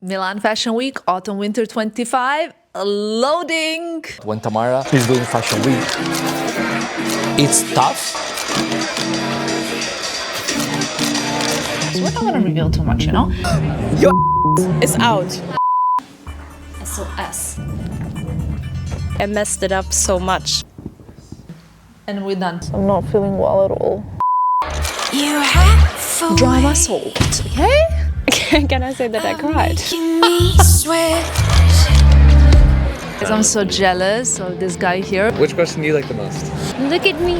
Milan Fashion Week, Autumn Winter 25, loading! When Tamara is doing Fashion Week, it's tough. So we're not gonna reveal too much, you know? Your is out. SOS. I messed it up so much. And we're done. I'm not feeling well at all. You have Drama solved, okay? Can I say that I cried? I'm so jealous of this guy here. Which question do you like the most? Look at me.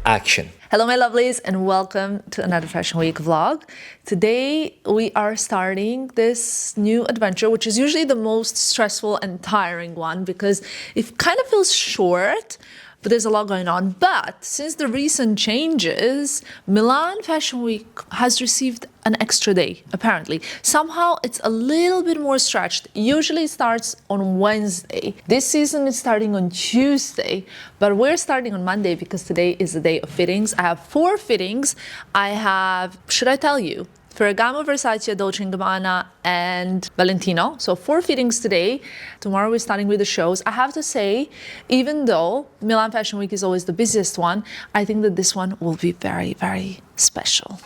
Action. Hello my lovelies and welcome to another Fashion Week vlog. Today we are starting this new adventure, which is usually the most stressful and tiring one because it kind of feels short, but there's a lot going on. But since the recent changes, Milan Fashion Week has received an extra day, apparently. Somehow it's a little bit more stretched. Usually it starts on Wednesday. This season is starting on Tuesday, but we're starting on Monday because today is the day of fittings. I have 4 fittings. I have, should I tell you? Ferragamo, Versace, Dolce Gabbana, and Valentino. So 4 fittings today. Tomorrow we're starting with the shows. I have to say, even though Milan Fashion Week is always the busiest one, I think that this one will be very, very special.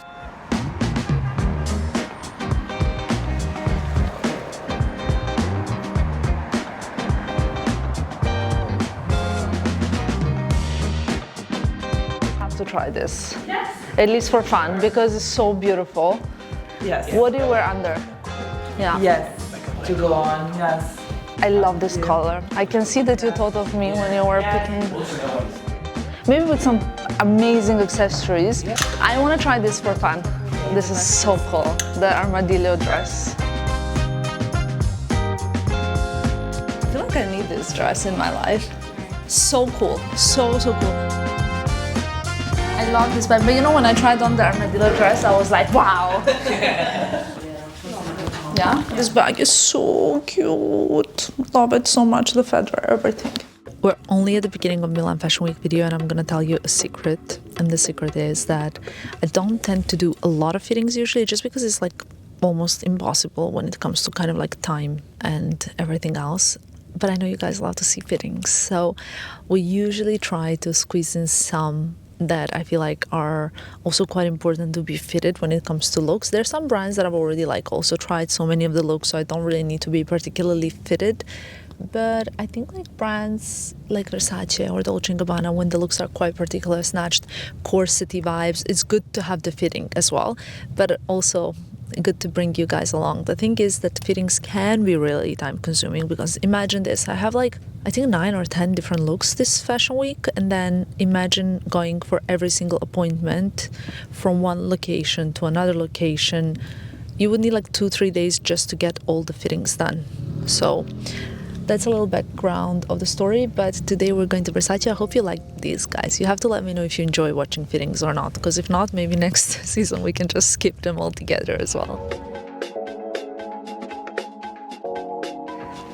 I have to try this. Yes. At least for fun, because it's so beautiful. Yes. What do you wear under? Yeah. Yes. To go on. Yes. I love this color. I can see that you thought of me when you were picking. Maybe with some amazing accessories. I want to try this for fun. This is so cool. The armadillo dress. I feel like I need this dress in my life. So cool. So cool. I love this bag, but you know when I tried on the armadillo dress, I was like, wow. Yeah, this bag is so cute. Love it so much, the feather, everything. We're only at the beginning of Milan Fashion Week video and I'm gonna tell you a secret. And the secret is that I don't tend to do a lot of fittings usually just because it's like almost impossible when it comes to kind of like time and everything else. But I know you guys love to see fittings. So we usually try to squeeze in some that I feel like are also quite important to be fitted when it comes to looks. There's some brands that I've already like also tried so many of the looks, so I don't really need to be particularly fitted. But I think like brands like Versace or Dolce Gabbana, when the looks are quite particular, snatched, corsety vibes, it's good to have the fitting as well, but also good to bring you guys along. The thing is that fittings can be really time consuming because imagine this, I have like I think 9 or 10 different looks this fashion week, and then imagine going for every single appointment from one location to another location. You would need like 2-3 days just to get all the fittings done. So that's a little background of the story, but today we're going to Versace. I hope you like these guys. You have to let me know if you enjoy watching fittings or not, because if not, maybe next season we can just skip them all together as well.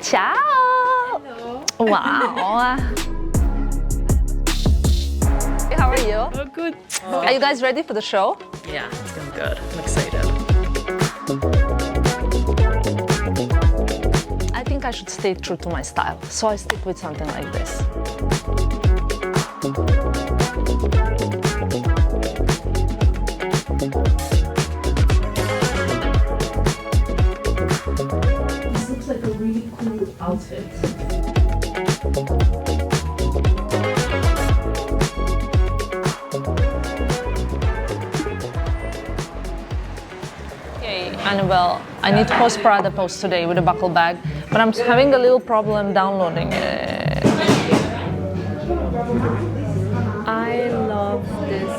Ciao! Hello! Wow! Hey, how are you? Oh, good. Are you guys ready for the show? Yeah, it's going good. I'm excited. I think I should stay true to my style, so I stick with something like this. This looks like a really cool outfit. Okay, Annabelle, I need to post Prada post today with a buckle bag, but I'm having a little problem downloading it. I love this.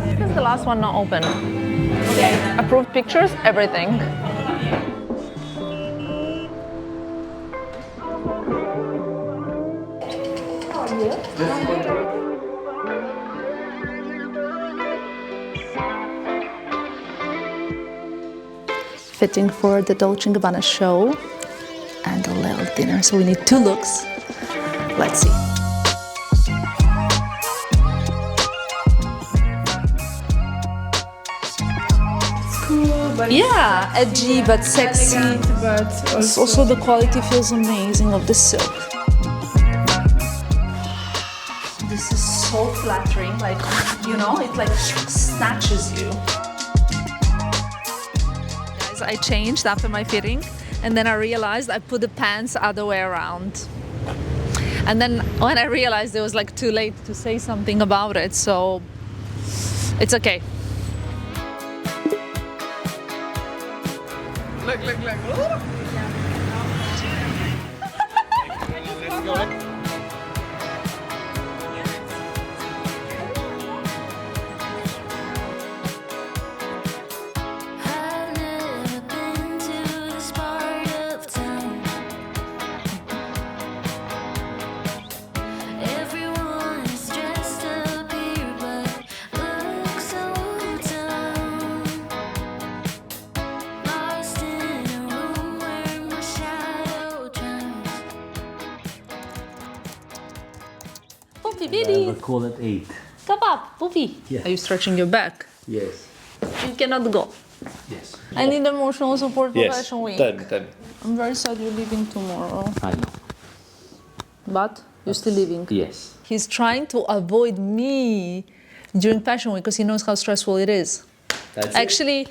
This is the last one not open. Okay. Approved pictures, everything. Fitting for the Dolce Gabbana show and a little dinner, so we need 2 looks. Let's see. cool, but Yeah, edgy but sexy. elegant, but Also, the quality feels amazing of the silk. This is so flattering, like, you know, it like snatches you. Guys, I changed after my fitting, and then I realized I put the pants other way around. And then when I realized it was like too late to say something about it, so it's okay. look. I've never been to this part of town. Everyone is dressed up here, but looks so down. Lost in a room where my shadow drowns. Poopy, baby, call it 8. come up, Poopy. Yeah. Are you stretching your back? Yes. You cannot go. Yes. I need emotional support for Fashion Week. Tell me. I'm very sad you're leaving tomorrow. I know. But you're still leaving. Yes. He's trying to avoid me during Fashion Week because he knows how stressful it is. That's Actually,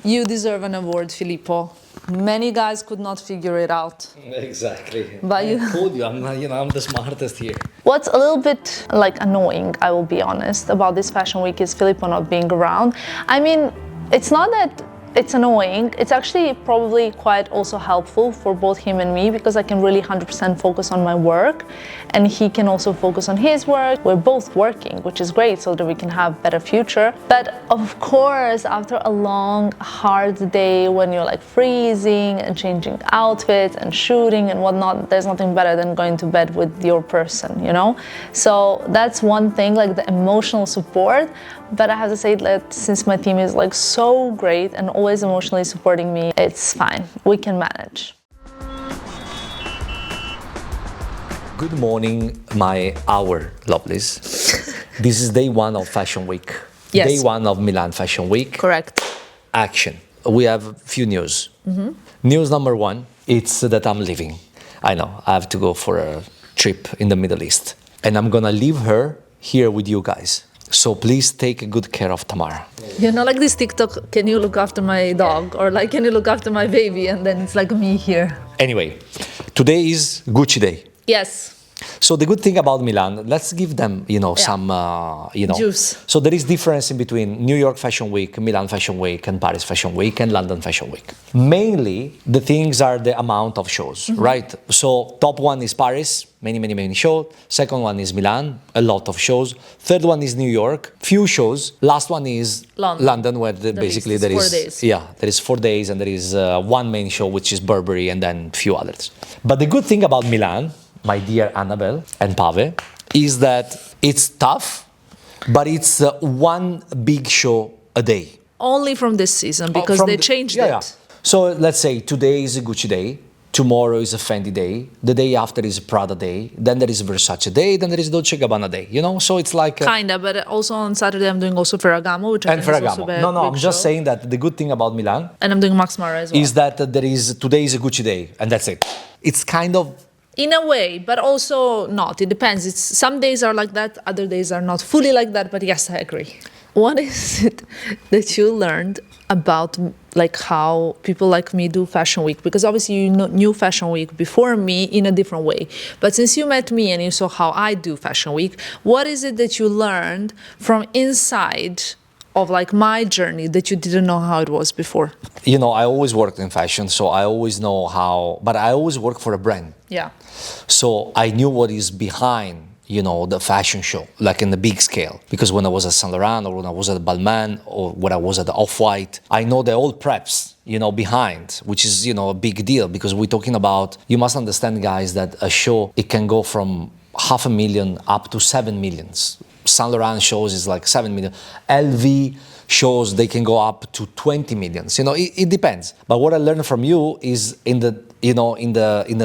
you deserve an award, Filippo. Many guys could not figure it out. Exactly. But you... I told you, I'm the smartest here. What's a little bit like annoying, I will be honest, about this Fashion Week is Filippo not being around. I mean, it's not that it's annoying, it's actually probably quite also helpful for both him and me because I can really 100% focus on my work and he can also focus on his work. We're both working, which is great so that we can have better future. But of course, after a long, hard day when you're like freezing and changing outfits and shooting and whatnot, there's nothing better than going to bed with your person, you know? So that's one thing, like the emotional support. But I have to say that since my team is like so great and always emotionally supporting me, it's fine. We can manage. Good morning, my lovelies. This is day 1 of Fashion Week. Yes. Day 1 of Milan Fashion Week. Correct. Action. We have few news. News number 1, it's that I'm leaving. I know, I have to go for a trip in the Middle East. And I'm gonna leave her here with you guys. So please take good care of Tamara. You know, like this TikTok, can you look after my dog? Or like, can you look after my baby? And then it's like me here. Anyway, today is Gucci Day. Yes. So the good thing about Milan, let's give them, some, Juice. So there is difference in between New York Fashion Week, Milan Fashion Week, and Paris Fashion Week, and London Fashion Week. Mainly, the things are the amount of shows, right? So top one is Paris, many shows. Second one is Milan, a lot of shows. Third one is New York, few shows. Last one is London where basically there is 4 days. Yeah, there is 4 days, and there is one main show, which is Burberry, and then few others. But the good thing about Milan, my dear Annabelle and Pave, is that it's tough, but it's one big show a day. Only from this season because they changed it. Yeah. So let's say today is a Gucci day, tomorrow is a Fendi day, the day after is a Prada day, then there is Versace day, then there is Dolce Gabbana day, So it's like... Kinda, but also on Saturday I'm doing also Ferragamo, which I and think is also Ferragamo. a No, I'm big just show. saying that the good thing about Milan... And I'm doing MaxMara as well. ...is that today is a Gucci day, and that's it. It's kind of... In a way, but also not. It depends. Some days are like that, other days are not fully like that, but yes, I agree. What is it that you learned about like how people like me do Fashion Week? Because obviously you knew Fashion Week before me in a different way. But since you met me and you saw how I do Fashion Week, what is it that you learned from inside of like my journey that you didn't know how it was before? I always worked in fashion, so I always know how, but I always work for a brand. Yeah. So I knew what is behind, the fashion show, like in the big scale. Because when I was at Saint Laurent or when I was at Balmain or when I was at Off-White, I know the old preps, behind, which is, a big deal because we're talking about, you must understand guys that a show, it can go from 500,000 up to 7 millions. Saint Laurent shows is like 7 million. LV shows they can go up to 20 millions. It depends. But what I learned from you is in the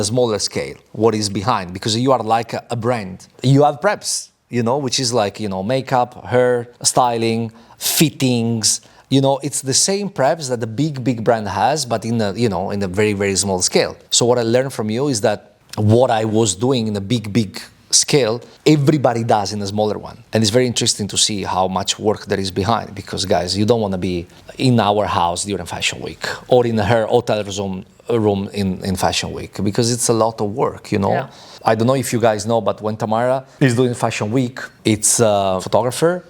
smaller scale, what is behind, because you are like a brand. You have preps, which is like, makeup, hair, styling, fittings, You know, it's the same preps that the big brand has, but in a, you know, in a very, very small scale. So what I learned from you is that what I was doing in a big scale, everybody does in a smaller one. And it's very interesting to see how much work there is behind, because guys, you don't want to be in our house during Fashion Week or in her hotel room in Fashion Week, because it's a lot of work, you know. Yeah. I don't know if you guys know, but when Tamara is doing Fashion Week, it's a photographer,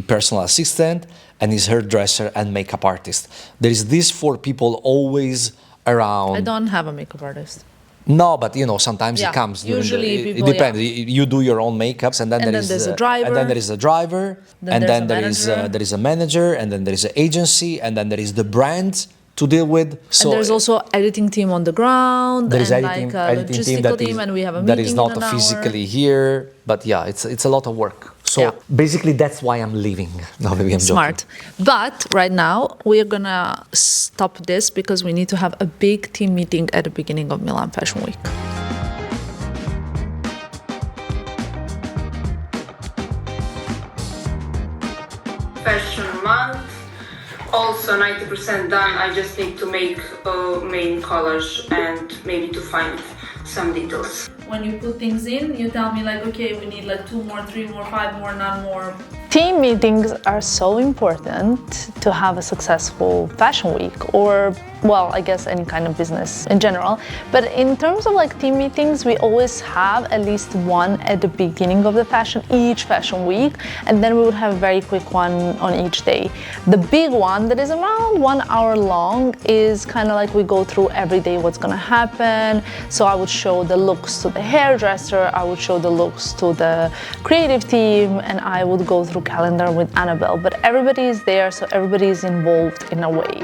personal assistant, and his hairdresser and makeup artist. There is these 4 people always around. I don't have a makeup artist. No, but you know, sometimes Yeah, it comes. During usually it people, depends. You do your own makeups, and then And there then is there's a driver. and then there is a driver, Then and there's then a there is a manager, and then there is an agency, and then there is the brand to deal with. So And there's also editing team on the ground, there is and editing, like a editing logistical team team, and we have a that meeting is not in an hour. physically here, but yeah, it's a lot of work. So Yeah. basically, that's why I'm leaving. No, maybe I'm joking. Smart. But right now, we are gonna stop this because we need to have a big team meeting at the beginning of Milan Fashion Week. Fashion month. Also 90% done. I just need to make a main collage and maybe to find some details. When you put things in, you tell me like, okay, we need like 2 more, 3 more, 5 more, none more. Team meetings are so important to have a successful fashion week, or well, I guess any kind of business in general. But in terms of like team meetings, we always have at least one at the beginning of each fashion week, and then we would have a very quick one on each day. The big one that is around 1 hour long is kind of like we go through every day what's gonna happen. So I would show the looks to the hairdresser, I would show the looks to the creative team, and I would go through calendar with Annabelle. But everybody is there, so everybody is involved in a way.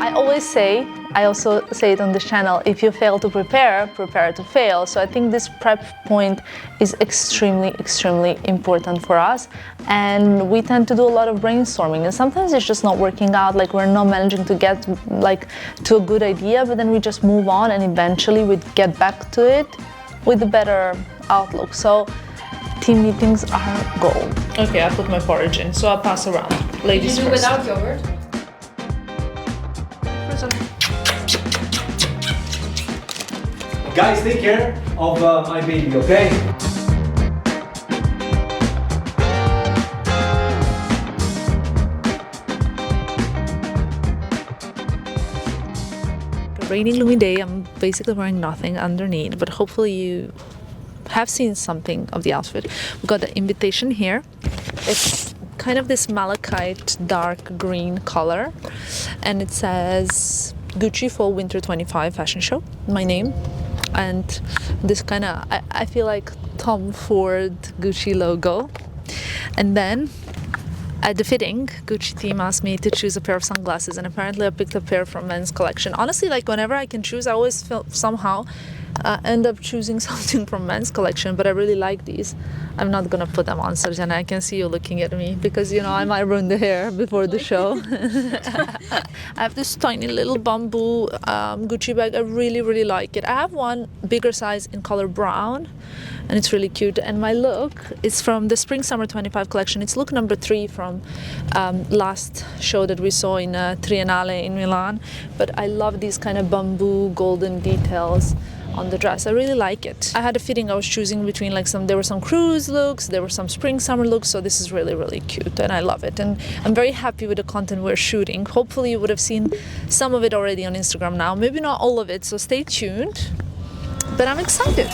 I also say it on this channel, if you fail to prepare, prepare to fail. So I think this prep point is extremely important for us. And we tend to do a lot of brainstorming, and sometimes it's just not working out, like we're not managing to get like to a good idea, but then we just move on and eventually we get back to it with a better outlook. So team meetings are gold. Okay, I put my porridge in, so I'll pass around. Ladies first. yogurt? Guys, take care of my baby, okay? Rainy, gloomy day. I'm basically wearing nothing underneath, but hopefully you have seen something of the outfit. We got the invitation here. It's kind of this malachite dark green color, and it says Gucci Fall Winter 25 Fashion Show, my name, and this kind of I feel like Tom Ford Gucci logo. And then at the fitting, Gucci team asked me to choose a pair of sunglasses, and apparently I picked a pair from men's collection. Honestly, like whenever I can choose, I always feel somehow end up choosing something from men's collection, but I really like these. I'm not gonna put them on, Sarjana. I can see you looking at me because you know I might ruin the hair before the show. I have this tiny little bamboo Gucci bag. I really like it. I have one bigger size in color brown, and it's really cute. And my look is from the Spring Summer 25 collection. It's look number 3 from last show that we saw in Triennale in Milan. But I love these kind of bamboo golden details on the dress. I really like it. I had a fitting I was choosing between like there were some cruise looks, there were some spring summer looks, so this is really cute and I love it. And I'm very happy with the content we're shooting. Hopefully you would have seen some of it already on Instagram now, maybe not all of it, so stay tuned. But I'm excited.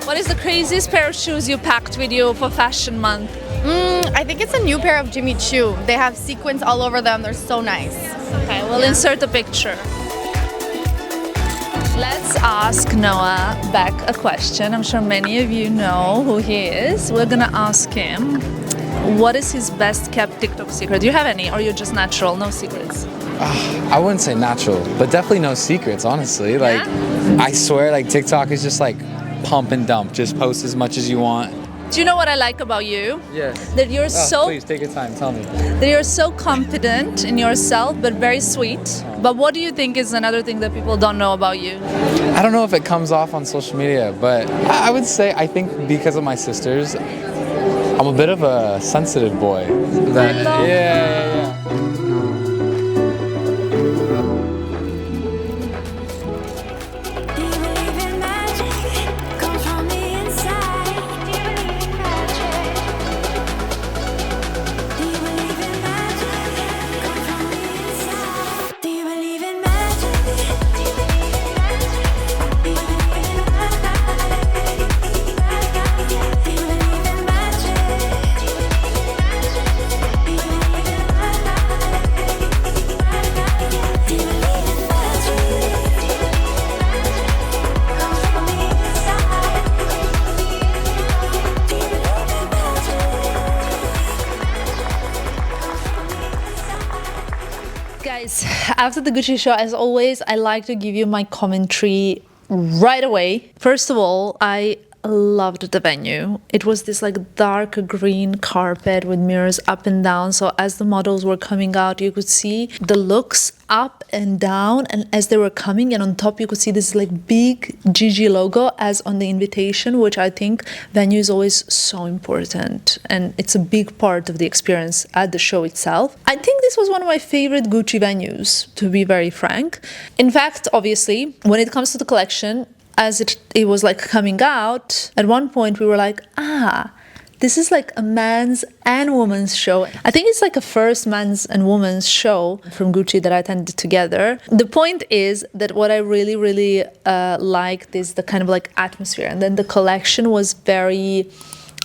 What is the craziest pair of shoes you packed with you for Fashion Month? I think it's a new pair of Jimmy Choo. They have sequins all over them. They're so nice. Okay, we'll insert a picture. Let's ask Noah Beck a question. I'm sure many of you know who he is. We're gonna ask him, what is his best kept TikTok secret? Do you have any, or you're just natural, no secrets? I wouldn't say natural, but definitely no secrets, honestly. Like, I swear, like, TikTok is just like pump and dump. Just post as much as you want. Do you know what I like about you? Yes. That you're so Please take your time, tell me. that you're so confident in yourself, but very sweet. But what do you think is another thing that people don't know about you? I don't know if it comes off on social media, but I would say I think because of my sisters, I'm a bit of a sensitive boy. Yeah. Do you believe in magic? Comes from the inside. Do you believe in magic? Do you believe in magic? Comes from the inside. Do you believe in magic? Do you believe in magic? Do you believe in magic? Do you believe in magic? Do you believe in magic? Do you believe in magic? Do you believe in magic? Comes from the inside. Do you believe in magic? Guys, after the Gucci show, as always, I like to give you my commentary right away. First of all, I loved the venue. It was this like dark green carpet with mirrors up and down. So as the models were coming out, you could see the looks up and down, and as they were coming, and on top you could see this like big Gigi logo as on the invitation, which I think venue is always so important and it's a big part of the experience at the show itself. I think this was one of my favorite Gucci venues, to be very frank. In fact, obviously, when it comes to the collection, as it was like coming out, at one point we were like, this is like a man's and woman's show. I think it's like a first man's and woman's show from Gucci that I attended together. The point is that what I really, really liked is the kind of like atmosphere. And then the collection was very,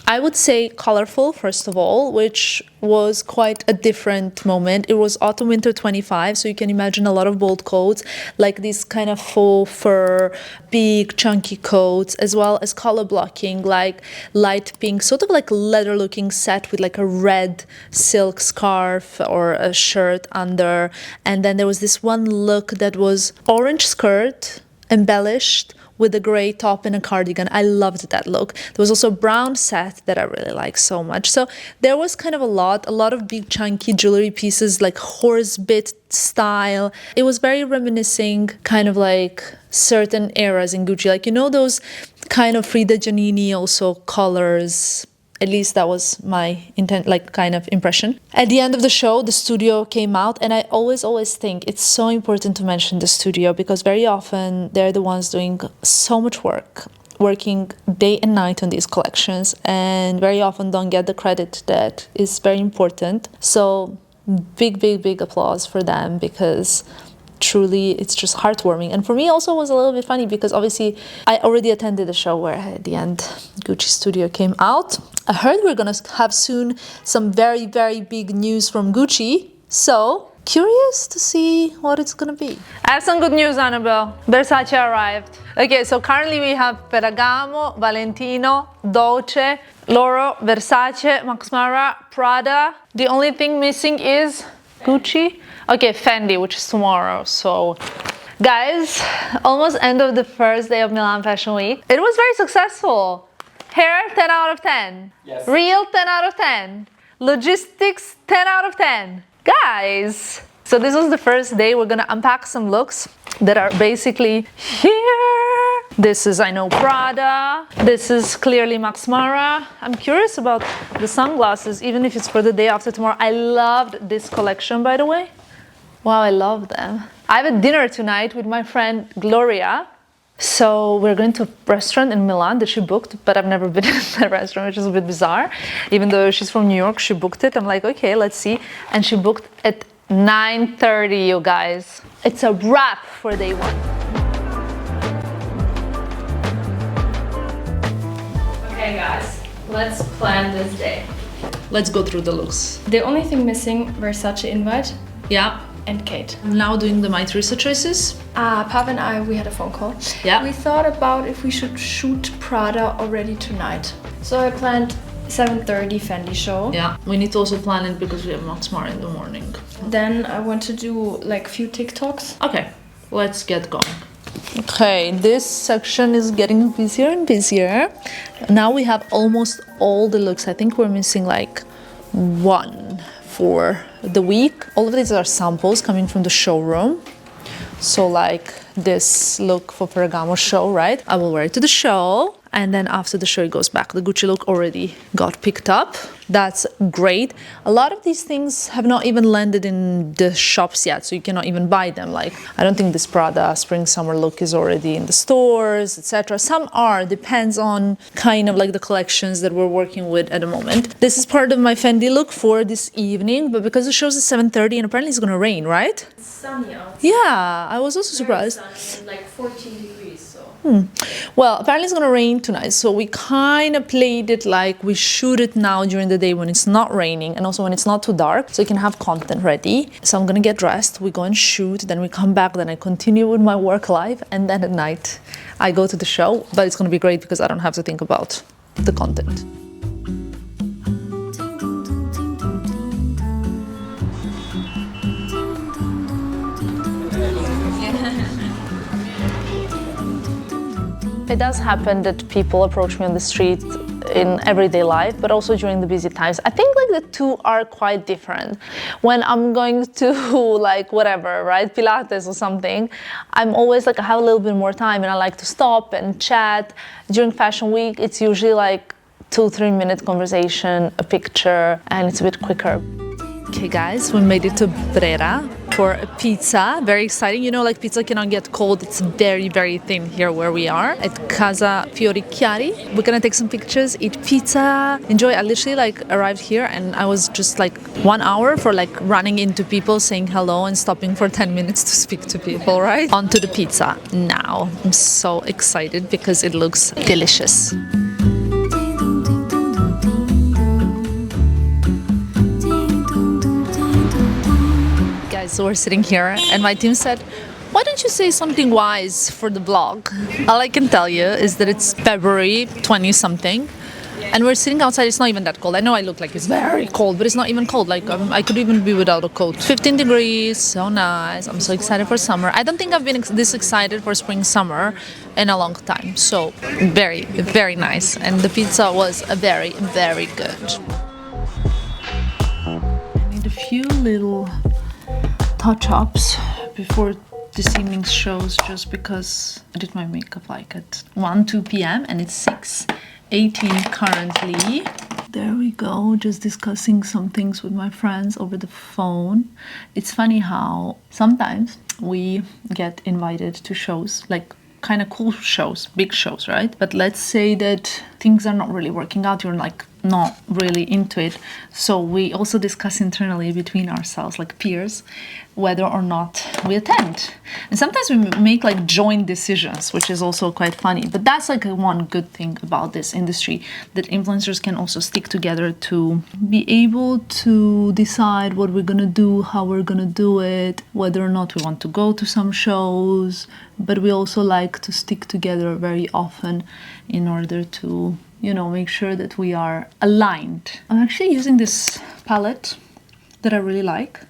I would say, colorful, first of all, which was quite a different moment. It was autumn winter 25, so you can imagine a lot of bold coats, like these kind of faux fur, big chunky coats, as well as color blocking, like light pink, sort of like leather looking set with like a red silk scarf or a shirt under. And then there was this one look that was orange skirt, embellished with a gray top and a cardigan. I loved that look. There was also a brown set that I really like so much. So there was kind of a lot of big chunky jewelry pieces, like horse bit style. It was very reminiscing kind of like certain eras in Gucci, like, you know, those kind of Frida Giannini also colors. At least that was my intent, like kind of impression. At the end of the show, the studio came out, and I always think it's so important to mention the studio, because very often they're the ones doing so much work, working day and night on these collections, and very often don't get the credit that is very important. So big applause for them, because truly it's just heartwarming. And for me also was a little bit funny, because obviously I already attended the show where at the end Gucci studio came out. I heard we're gonna have soon some very big news from Gucci, so curious to see what it's gonna be. I have some good news, Annabelle. Versace arrived. Okay, so currently we have Ferragamo, Valentino, Dolce, LORO, Versace, MaxMara, Prada. The only thing missing is Gucci. Okay, Fendi, which is tomorrow. So guys, almost end of the first day of Milan Fashion Week. It was very successful. Hair, 10 out of 10. Yes. Real, 10 out of 10. Logistics, 10 out of 10. Guys, so this was the first day. We're gonna unpack some looks that are basically here. This is, I know, Prada. This is clearly MaxMara. I'm curious about the sunglasses, even if it's for the day after tomorrow. I loved this collection, by the way. Wow, I love them. I have a dinner tonight with my friend Gloria. So we're going to a restaurant in Milan that she booked, but I've never been in that restaurant, which is a bit bizarre. Even though she's from New York, she booked it. I'm like, okay, let's see. And she booked at 9:30, you guys. It's a wrap for day one. Okay, guys, let's plan this day. Let's go through the looks. The only thing missing, Versace invite Yeah. and Kate. I'm now doing the My Teresa choices. Pav and I, we had a phone call. Yeah. We thought about if we should shoot Prada already tonight. So I planned 7:30 Fendi show. Yeah, we need to also plan it because we have MaxMara in the morning. Then I want to do like a few TikToks. Okay, let's get going. Okay, this section is getting busier and busier. Now we have almost all the looks. I think we're missing like one for the week. All of these are samples coming from the showroom. So like this look for Ferragamo show, right? I will wear it to the show. And then after the show, it goes back. The Gucci look already got picked up. That's great. A lot of these things have not even landed in the shops yet, so you cannot even buy them. Like, I don't think this Prada spring summer look is already in the stores, etc. Some are, depends on kind of like the collections that we're working with at the moment. This is part of my Fendi look for this evening, but because the show's at 7:30 and apparently it's gonna rain, right? It's sunny out. Yeah, I was also surprised. Sunny, like 14 degrees, so. Well, apparently it's gonna rain tonight, so we kind of played it like we shoot it now during the day when it's not raining and also when it's not too dark, so you can have content ready. So I'm gonna get dressed, we go and shoot, then we come back, then I continue with my work life, and then at night I go to the show. But it's gonna be great because I don't have to think about the content. It does happen that people approach me on the street in everyday life, but also during the busy times. I think like the two are quite different. When I'm going to like whatever, right, Pilates or something, I'm always like, I have a little bit more time and I like to stop and chat. During Fashion Week, it's usually like 2-3 minute conversation, a picture, and it's a bit quicker. Okay guys, we made it to Brera for a pizza. Very exciting. You know, like pizza cannot get cold. It's very, very thin here where we are at Casa Fiorichiari. We're gonna take some pictures, eat pizza, enjoy. I literally like arrived here and I was just like 1 hour for like running into people, saying hello and stopping for 10 minutes to speak to people, right? On to the pizza now. I'm so excited because it looks delicious. So we're sitting here and my team said, why don't you say something wise for the vlog? All I can tell you is that it's February 20 something and we're sitting outside. It's not even that cold. I know I look like it's very cold, but it's not even cold. Like I could even be without a coat. 15 degrees, so nice. I'm so excited for summer. I don't think I've been this excited for spring summer in a long time. So very, very nice. And the pizza was very, very good. I need a few little touch-ups before this evening's shows, just because I did my makeup like at 1-2 p.m. and it's 6:18 currently. There we go, just discussing some things with my friends over the phone. It's funny how sometimes we get invited to shows, like kind of cool shows, big shows, right? But let's say that things are not really working out, you're like not really into it. So we also discuss internally between ourselves, like peers, whether or not we attend. And sometimes we make like joint decisions, which is also quite funny. But that's like one good thing about this industry, that influencers can also stick together to be able to decide what we're gonna do, how we're gonna do it, whether or not we want to go to some shows. But we also like to stick together very often in order to, you know, make sure that we are aligned. I'm actually using this palette that I really like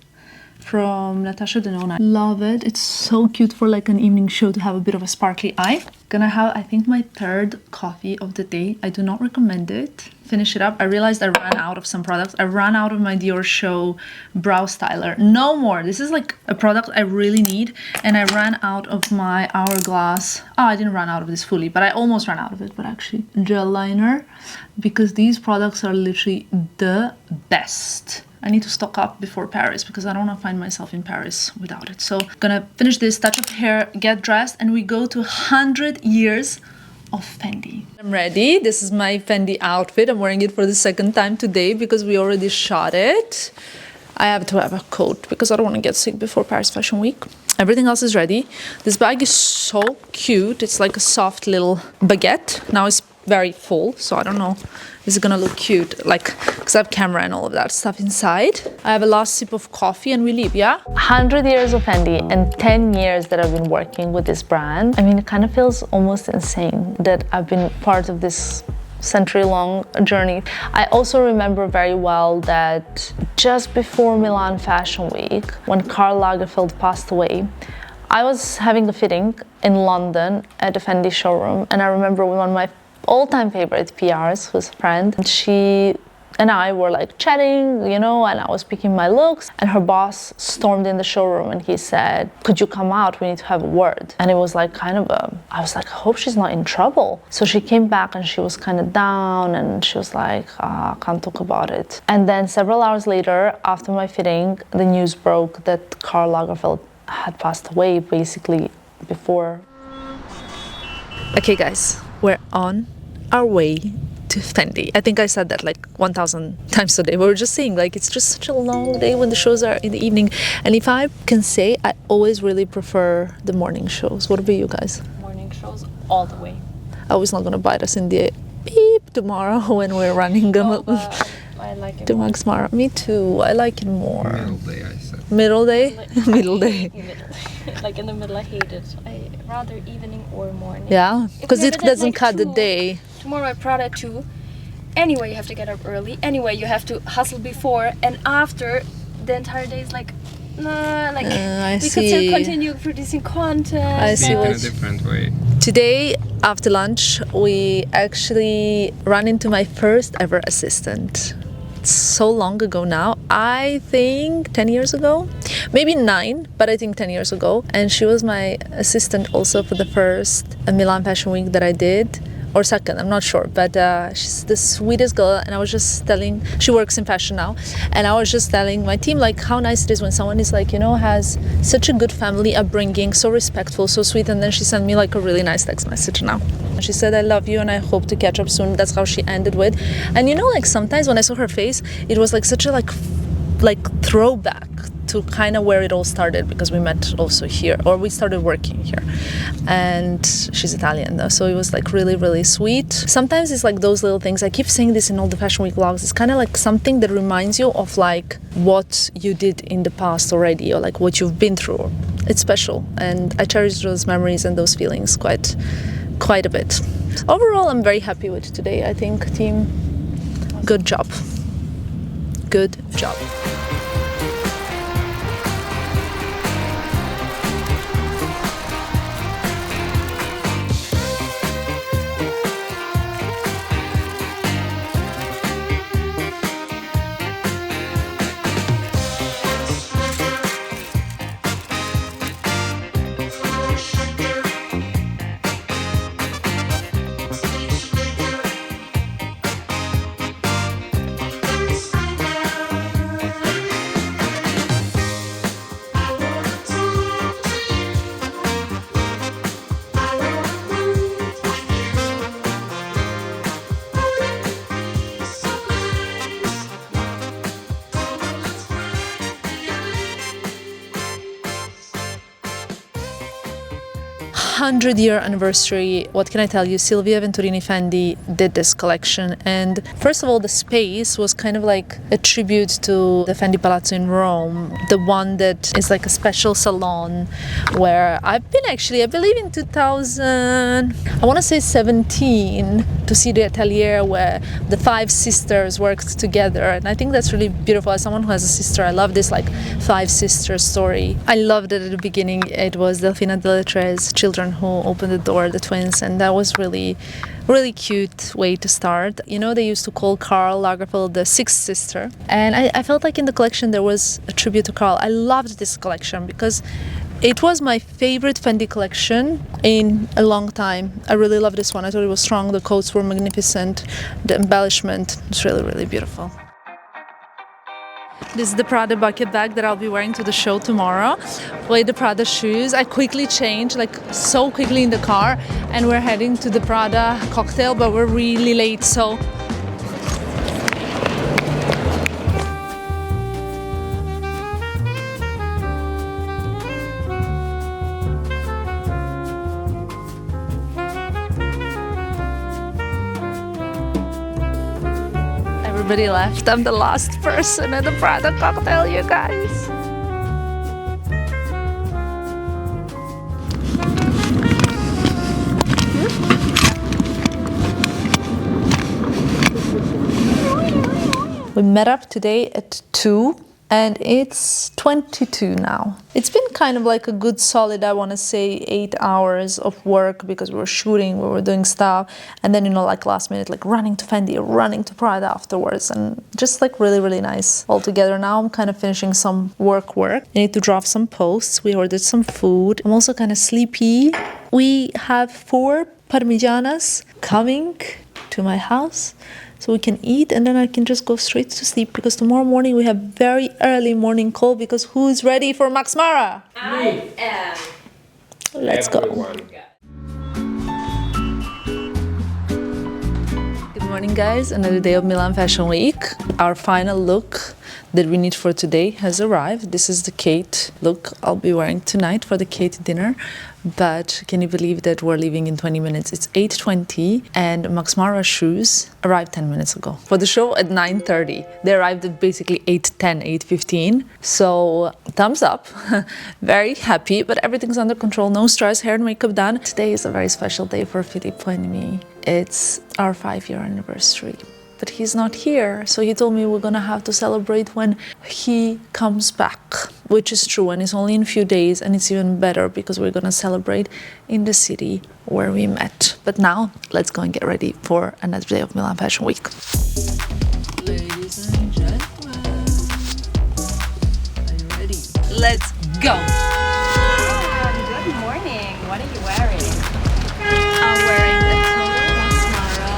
from Natasha Denona. Love it. It's so cute for like an evening show to have a bit of a sparkly eye. Gonna have, I think, my third coffee of the day. I do not recommend it. Finish it up. I realized I ran out of some products. I ran out of my Dior Show brow styler. No more. This is like a product I really need. And I ran out of my Hourglass. Oh, I didn't run out of this fully, but I almost ran out of it. But actually, gel liner, because these products are literally the best. I need to stock up before Paris because I don't want to find myself in Paris without it. So gonna finish this, touch up hair, get dressed, and we go to 100 years of Fendi. I'm ready. This is my Fendi outfit. I'm wearing it for the second time today because we already shot it. I have to have a coat because I don't want to get sick before Paris Fashion Week. Everything else is ready. This bag is so cute. It's like a soft little baguette. Now it's very full, so I don't know. Is it gonna look cute? Like, because I have camera and all of that stuff inside. I have a last sip of coffee and we leave, yeah? 100 years of Fendi and 10 years that I've been working with this brand. I mean, it kind of feels almost insane that I've been part of this century-long journey. I also remember very well that just before Milan Fashion Week, when Karl Lagerfeld passed away, I was having a fitting in London at the Fendi showroom, and I remember one of my all-time favorite PRs, who's a friend, and she and I were like chatting, you know, and I was picking my looks, and her boss stormed in the showroom and he said, "Could you come out? We need to have a word." And it was like kind of I was like, I hope she's not in trouble. So she came back and she was kind of down and she was like, I can't talk about it. And then several hours later, after my fitting, the news broke that Karl Lagerfeld had passed away basically before. Okay guys, we're on our way to Fendi. I think I said that like 1,000 times today. We were just saying like it's just such a long day when the shows are in the evening. And if I can say, I always really prefer the morning shows. What about you guys? Morning shows all the way. I was not gonna bite us in the beep tomorrow when we're running I like it to more. MaxMara. Me too. I like it more. Middle day, I said. Middle day? Like, Middle I day. hate middle. Like in the middle, I hate it. I rather evening or morning. Yeah? Because If it you have doesn't like cut the 2, day. Tomorrow at Prada 2. Anyway, you have to get up early. Anyway, you have to hustle before and after. The entire day is like, nah, like I we could see. still continue producing content. I See see it in a what... different way. Today, after lunch, we actually ran into my first ever assistant. It's so long ago now. I think 10 years ago, maybe 9, but I think 10 years ago. And she was my assistant also for the first Milan Fashion Week that I did. Or second, I'm not sure, but she's the sweetest girl. And I was just telling, she works in fashion now, and I was just telling my team like how nice it is when someone is like, you know, has such a good family upbringing, so respectful, so sweet. And then she sent me like a really nice text message now. She said, "I love you and I hope to catch up soon." That's how she ended with. And you know, like sometimes when I saw her face, it was like such a like throwback to kind of where it all started, because we met also here, or we started working here. And she's Italian though, so it was like really, really sweet. Sometimes it's like those little things. I keep saying this in all the Fashion Week vlogs. It's kind of like something that reminds you of like what you did in the past already, or like what you've been through. It's special, and I cherish those memories and those feelings quite a bit. Overall, I'm very happy with today. I think, team, good job. Good job. Hundred-year anniversary. What can I tell you? Silvia Venturini Fendi did this collection, and first of all, the space was kind of like a tribute to the Fendi Palazzo in Rome, the one that is like a special salon where I've been actually, I believe in 2000, I want to say 17, to see the atelier where the 5 sisters worked together, and I think that's really beautiful. As someone who has a sister, I love this like 5 sisters story. I loved it at the beginning. It was Delfina Deletre's children who opened the door, the twins, and that was really cute way to start. You know, they used to call Karl Lagerfeld the 6th sister, and I felt like in the collection there was a tribute to Karl. I loved this collection because it was my favorite Fendi collection in a long time. I really love this one. I thought it was strong, the coats were magnificent, the embellishment was really beautiful. This is the Prada bucket bag that I'll be wearing to the show tomorrow. With the Prada shoes, I quickly changed, like so quickly in the car, and we're heading to the Prada cocktail, but we're really late, so everybody left. I'm the last person at the Prada cocktail, you guys. We met up today at 2 and it's 22 now. It's been kind of like a good solid, I want to say 8 hours of work because we were shooting, we were doing stuff, and then, you know, like last minute, like running to Fendi, running to Prada afterwards, and just like really, really nice all together. Now I'm kind of finishing some work. I need to drop some posts. We ordered some food. I'm also kind of sleepy. We have 4 parmigianas coming to my house so we can eat, and then I can just go straight to sleep because tomorrow morning we have very early morning call because who's ready for MaxMara? I am. Let's go. Good morning, guys. Another day of Milan Fashion Week. Our final look that we need for today has arrived. This is the KHAITE look I'll be wearing tonight for the KHAITE dinner. But can you believe that we're leaving in 20 minutes? It's 8:20 and MaxMara shoes arrived 10 minutes ago. For the show at 9:30. They arrived at basically 8:10, 8:15. So thumbs up. Very happy, but everything's under control. No stress, hair and makeup done. Today is a very special day for Filippo and me. It's our 5-year anniversary. But he's not here, so he told me we're gonna have to celebrate when he comes back, which is true, and it's only in a few days, and it's even better because we're gonna celebrate in the city where we met. But now, let's go and get ready for another day of Milan Fashion Week. Ladies and gentlemen, are you ready? Let's go! Good morning. What are you wearing? I'm wearing the MaxMara.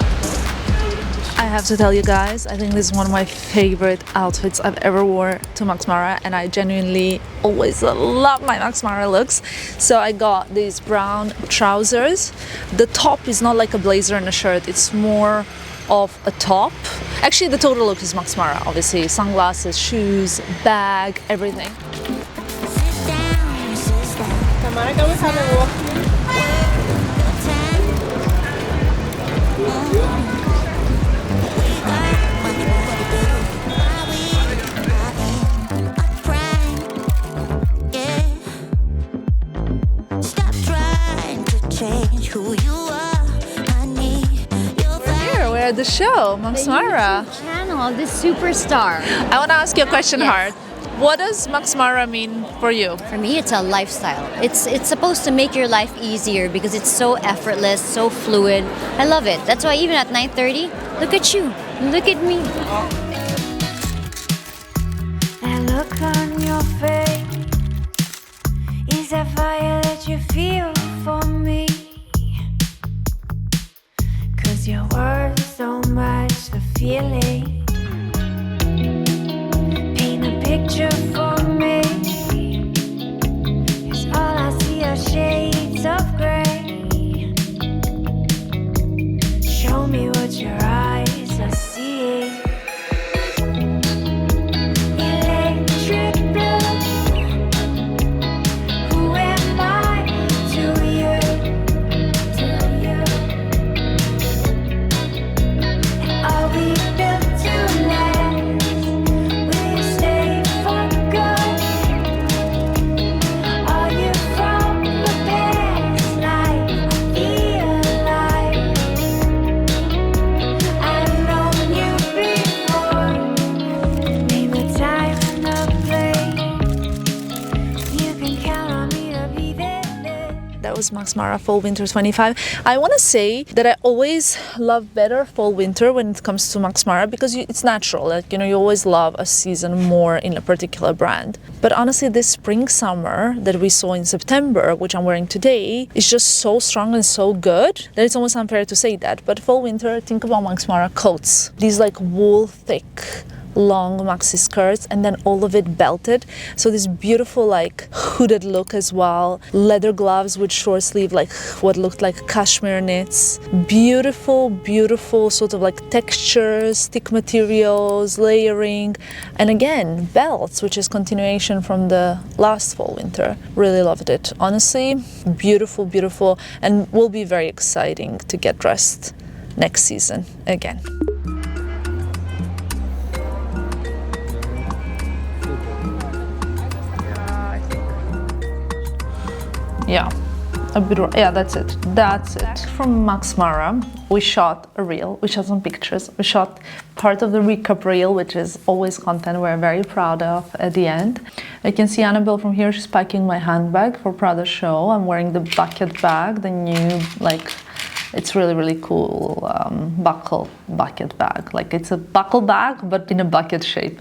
I have to tell you guys, I think this is one of my favorite outfits I've ever wore to MaxMara, and I genuinely always love my MaxMara looks. So I got these brown trousers. The top is not like a blazer and a shirt, it's more of a top. Actually, the total look is MaxMara, obviously. Sunglasses, shoes, bag, everything. Tamara, can we have a walk? We're at the show, MaxMara. Channel, this superstar. I want to ask you a question, Hart. What does MaxMara mean for you? For me, it's a lifestyle. It's supposed to make your life easier because it's so effortless, so fluid. I love it. That's why even at 9:30, look at you, look at me. That look on your face is that fire that you feel for me. 'Cause your words don't match the feeling. Paint a picture for me. 'Cause all I see are shades of gray. Show me what your eyes are seeing. Electric blue. Who am I to you? To you. And are we built to last? Will you stay for good? Are you from the past life? I feel alive. I've known you before. Name the time and the place. You can count on me to be there. That was MaxMara Fall Winter 25. I want to say that I always love better Fall Winter when it comes to MaxMara because it's natural. Like, you know, you always love a season more in a particular brand. But honestly, this spring summer that we saw in September, which I'm wearing today, is just so strong and so good that it's almost unfair to say that. But Fall Winter, think about MaxMara coats. These like wool thick long maxi skirts and then all of it belted, so this beautiful like hooded look as well. Leather gloves with short sleeve, like what looked like cashmere knits. Beautiful sort of like textures, thick materials, layering, and again belts, which is continuation from the last Fall Winter. Really loved it, honestly. Beautiful, and will be very exciting to get dressed next season again. Yeah, a bit, yeah, that's it. That's it. From MaxMara, we shot a reel. We shot some pictures. We shot part of the recap reel, which is always content we're very proud of at the end. You can see Annabelle from here. She's packing my handbag for Prada show. I'm wearing the bucket bag, the new, like, it's really, really cool bucket bag. Like, it's a buckle bag, but in a bucket shape.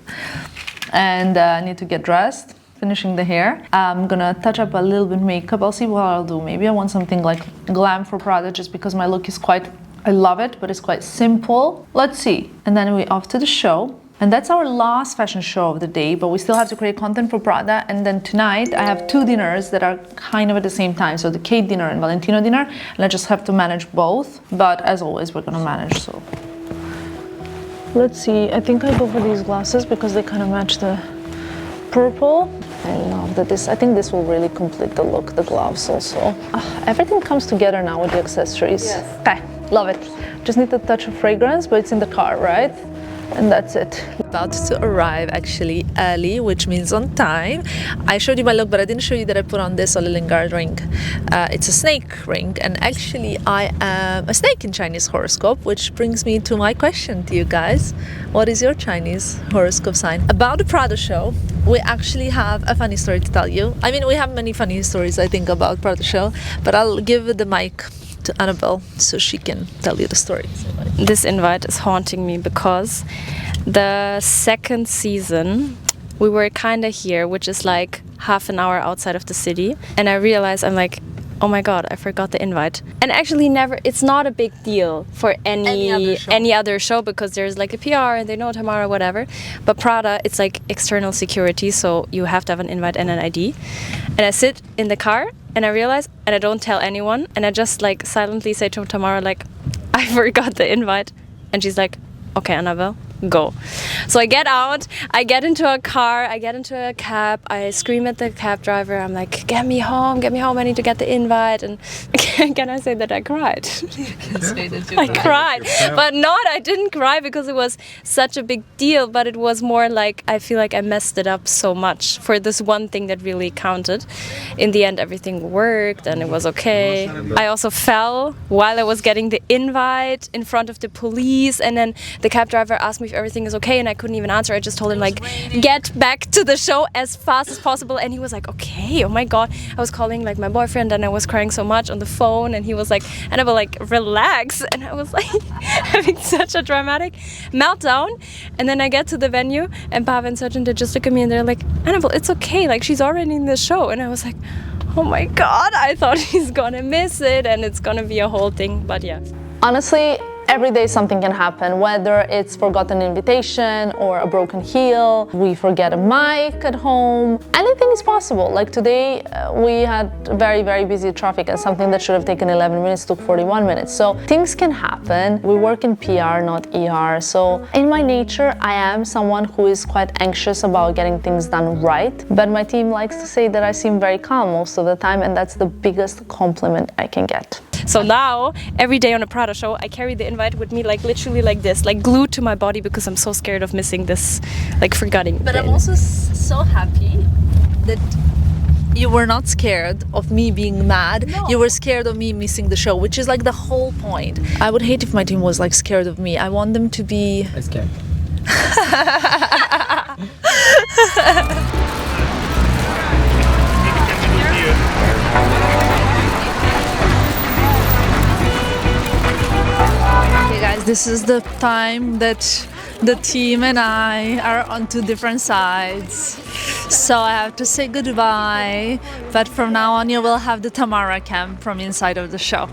And I need to get dressed. Finishing the hair. I'm gonna touch up a little bit makeup. I'll see what I'll do. Maybe I want something like glam for Prada just because my look is quite, I love it, but it's quite simple. Let's see. And then we're off to the show. And that's our last fashion show of the day, but we still have to create content for Prada. And then tonight I have 2 dinners that are kind of at the same time. So the KHAITE dinner and Valentino dinner. And I just have to manage both. But as always, we're gonna manage, so. Let's see, I think I go for these glasses because they kind of match the purple. I love that I think this will really complete the look, the gloves also. Everything comes together now with the accessories. Yes. Okay, love it. Just need a touch of fragrance, but it's in the car, right? And that's it. About to arrive actually early, which means on time. I showed you my look, but I didn't show you that I put on this Lingard ring. It's a snake ring, and actually I am a snake in Chinese horoscope, which brings me to my question to you guys. What is your Chinese horoscope sign? About the Prada show, we actually have a funny story to tell you. I mean, we have many funny stories, I think, about Prada show, but I'll give the mic to Annabelle so she can tell you the story. This invite is haunting me because the second season we were kind of here, which is like half an hour outside of the city, and I realized I'm like, oh my god, I forgot the invite. And actually it's not a big deal for any other show because there's like a PR and they know Tamara, whatever. But Prada, it's like external security, so you have to have an invite and an ID. And I sit in the car and I realize, and I don't tell anyone, and I just like silently say to Tamara, like, I forgot the invite. And she's like, okay, Annabelle, go. So I get out, I get into a car, I get into a cab, I scream at the cab driver, I'm like, get me home, I need to get the invite. And can I say that I cried? You can say that you I cried, but I didn't cry because it was such a big deal, but it was more like, I feel like I messed it up so much for this one thing that really counted. In the end, everything worked and it was okay. I also fell while I was getting the invite in front of the police, and then the cab driver asked me if everything is okay, and I couldn't even answer. I just told him like, get back to the show as fast as possible, and he was like, okay, oh my god. I was calling like my boyfriend and I was crying so much on the phone, and he was like, Annabelle, like, relax. And I was like having such a dramatic meltdown. And then I get to the venue and Pav and Sergeant, they just look at me and they're like, Annabelle, it's okay, like, she's already in the show. And I was like, oh my god, I thought he's gonna miss it and it's gonna be a whole thing. But yeah, Honestly, every day something can happen, whether it's forgotten invitation or a broken heel, we forget a mic at home, anything is possible. Like today, we had very, very busy traffic and something that should have taken 11 minutes took 41 minutes. So things can happen. We work in PR, not ER. So in my nature, I am someone who is quite anxious about getting things done right. But my team likes to say that I seem very calm most of the time, and that's the biggest compliment I can get. so now every day on a Prada show, I carry the invite with me, like literally like this, like glued to my body, because I'm so scared of missing this, like forgetting. But I'm also so happy that you were not scared of me being mad. No. You were scared of me missing the show, which is like the whole point. I would hate if my team was like scared of me. I want them to be... I'm scared. Okay guys, this is the time that the team and I are on two different sides. So I have to say goodbye, but from now on you will have the Tamara cam from inside of the show.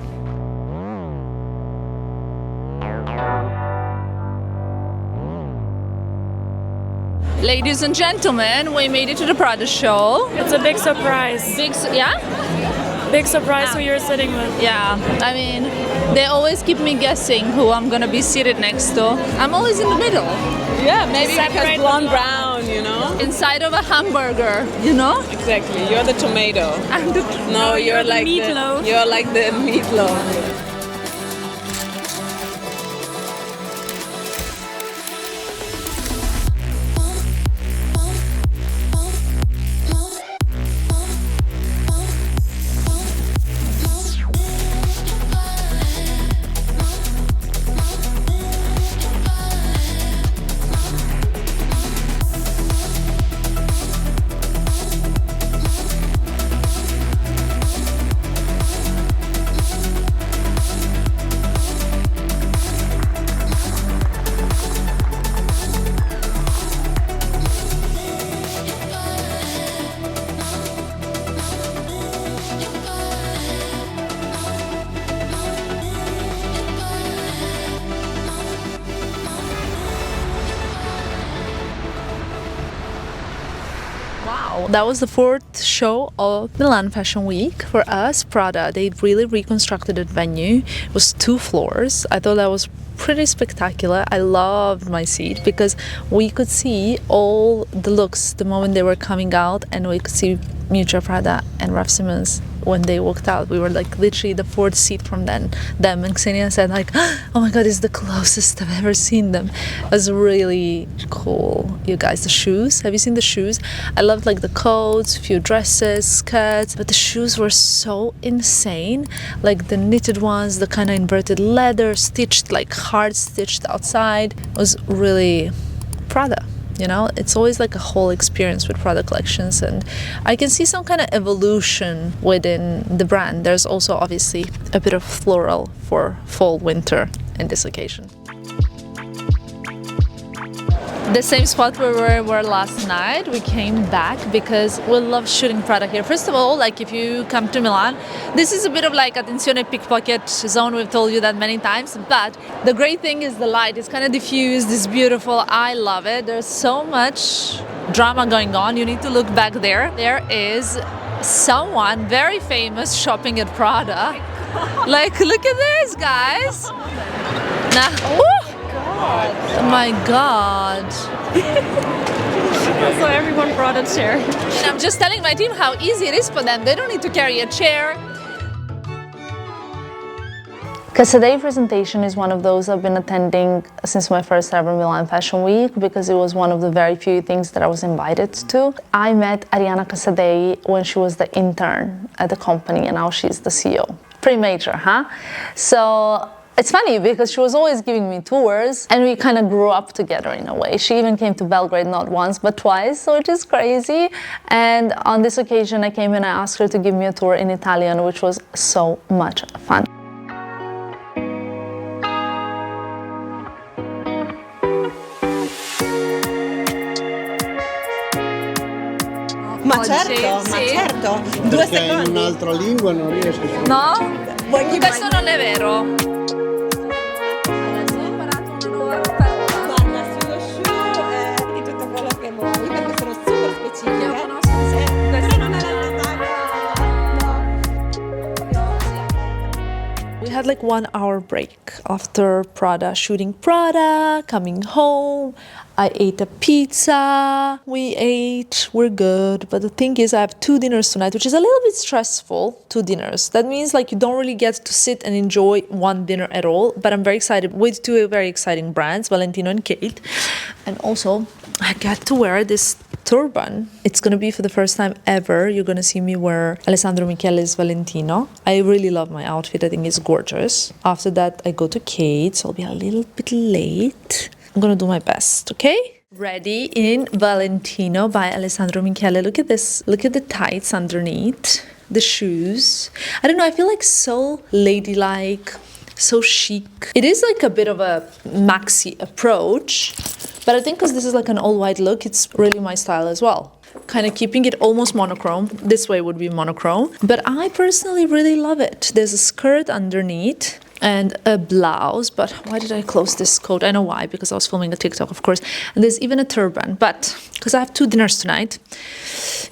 Ladies and gentlemen, we made it to the Prada show. It's a big surprise. Big surprise who you're sitting with. Yeah, I mean, they always keep me guessing who I'm gonna be seated next to. I'm always in the middle. Yeah, maybe because blonde brown, you know? Inside of a hamburger, you know? Exactly, you're the tomato. I'm the... No, you're like the meatloaf. You're like the meatloaf. Wow, that was the 4th show of Milan Fashion Week. For us, Prada, they really reconstructed the venue. It was 2 floors. I thought that was pretty spectacular. I loved my seat because we could see all the looks the moment they were coming out, and we could see Miuccia Prada and Raf Simons when they walked out. We were like literally the 4th seat from them, and Xenia said like, oh my god, it's the closest I've ever seen them. It was really cool. You guys, the shoes, have you seen the shoes? I loved like the coats, few dresses, skirts, but the shoes were so insane, like the knitted ones, the kind of inverted leather, stitched, like hard stitched outside. It was really Prada. You know, it's always like a whole experience with Prada collections, and I can see some kind of evolution within the brand. There's also obviously a bit of floral for fall, winter in this occasion. The same spot where we were last night, we came back because we love shooting Prada here. First of all, like if you come to Milan, this is a bit of like attenzione pickpocket zone. We've told you that many times, but the great thing is the light. It's kind of diffused, it's beautiful. I love it. There's so much drama going on. You need to look back there. There is someone very famous shopping at Prada. Like, look at this, guys. Now, oh my god. So everyone brought a chair. And I'm just telling my team how easy it is for them. They don't need to carry a chair. Gstaad presentation is one of those I've been attending since my first ever Milan Fashion Week because it was one of the very few things that I was invited to. I met Ariana Gstaad when she was the intern at the company, and now she's the CEO. Pretty major, huh? So it's funny because she was always giving me tours, and we kind of grew up together in a way. She even came to Belgrade not once but twice, which is crazy. And on this occasion I came and I asked her to give me a tour in Italian, which was so much fun. Ma certo, 2 secondi. In un'altra lingua non riesco. No? Questo non è vero. Guarda, sullo shoe di tutto quello che vuoi, perché sono super specifiche. Però non è la We had like 1 hour break after Prada, shooting Prada, coming home. I ate a pizza, we ate, we're good. But the thing is, I have 2 dinners tonight, which is a little bit stressful, 2 dinners. That means like you don't really get to sit and enjoy 1 dinner at all. But I'm very excited with 2 very exciting brands, Valentino and KHAITE. And also, I get to wear this turban. It's gonna be for the first time ever. You're gonna see me wear Alessandro Michele's Valentino. I really love my outfit. I think it's gorgeous. After that, I go to KHAITE, so I'll be a little bit late. I'm gonna do my best, okay? Ready in Valentino by Alessandro Michele. Look at this. Look at the tights underneath. The shoes. I don't know, I feel like so ladylike, so chic. It is like a bit of a maxi approach, but I think because this is like an all-white look, it's really my style as well. Kind of keeping it almost monochrome. This way would be monochrome, but I personally really love it. There's a skirt underneath and a blouse, but why did I close this coat? I know why, because I was filming a TikTok, of course. And there's even a turban, but because I have 2 dinners tonight,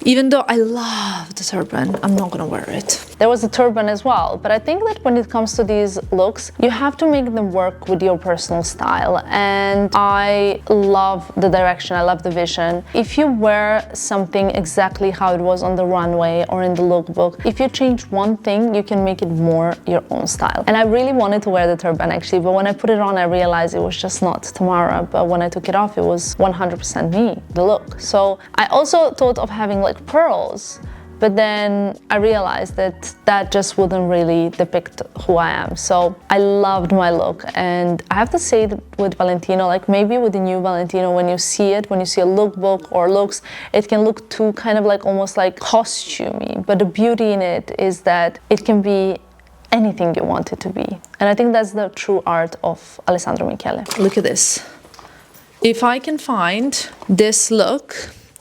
even though I love the turban, I'm not gonna wear it. There was a turban as well, but I think that when it comes to these looks, you have to make them work with your personal style. And I love the direction, I love the vision. If you wear something exactly how it was on the runway or in the lookbook, if you change one thing, you can make it more your own style. And I really wanted to wear the turban actually, but when I put it on, I realized it was just not Tamara. But when I took it off, it was 100% me, the look. So I also thought of having like pearls, but then I realized that that just wouldn't really depict who I am. So I loved my look, and I have to say that with Valentino, like maybe with the new Valentino, when you see it, when you see a lookbook or looks, it can look too kind of like almost like costumey. But the beauty in it is that it can be anything you want it to be. And I think that's the true art of Alessandro Michele. Look at this. If I can find this look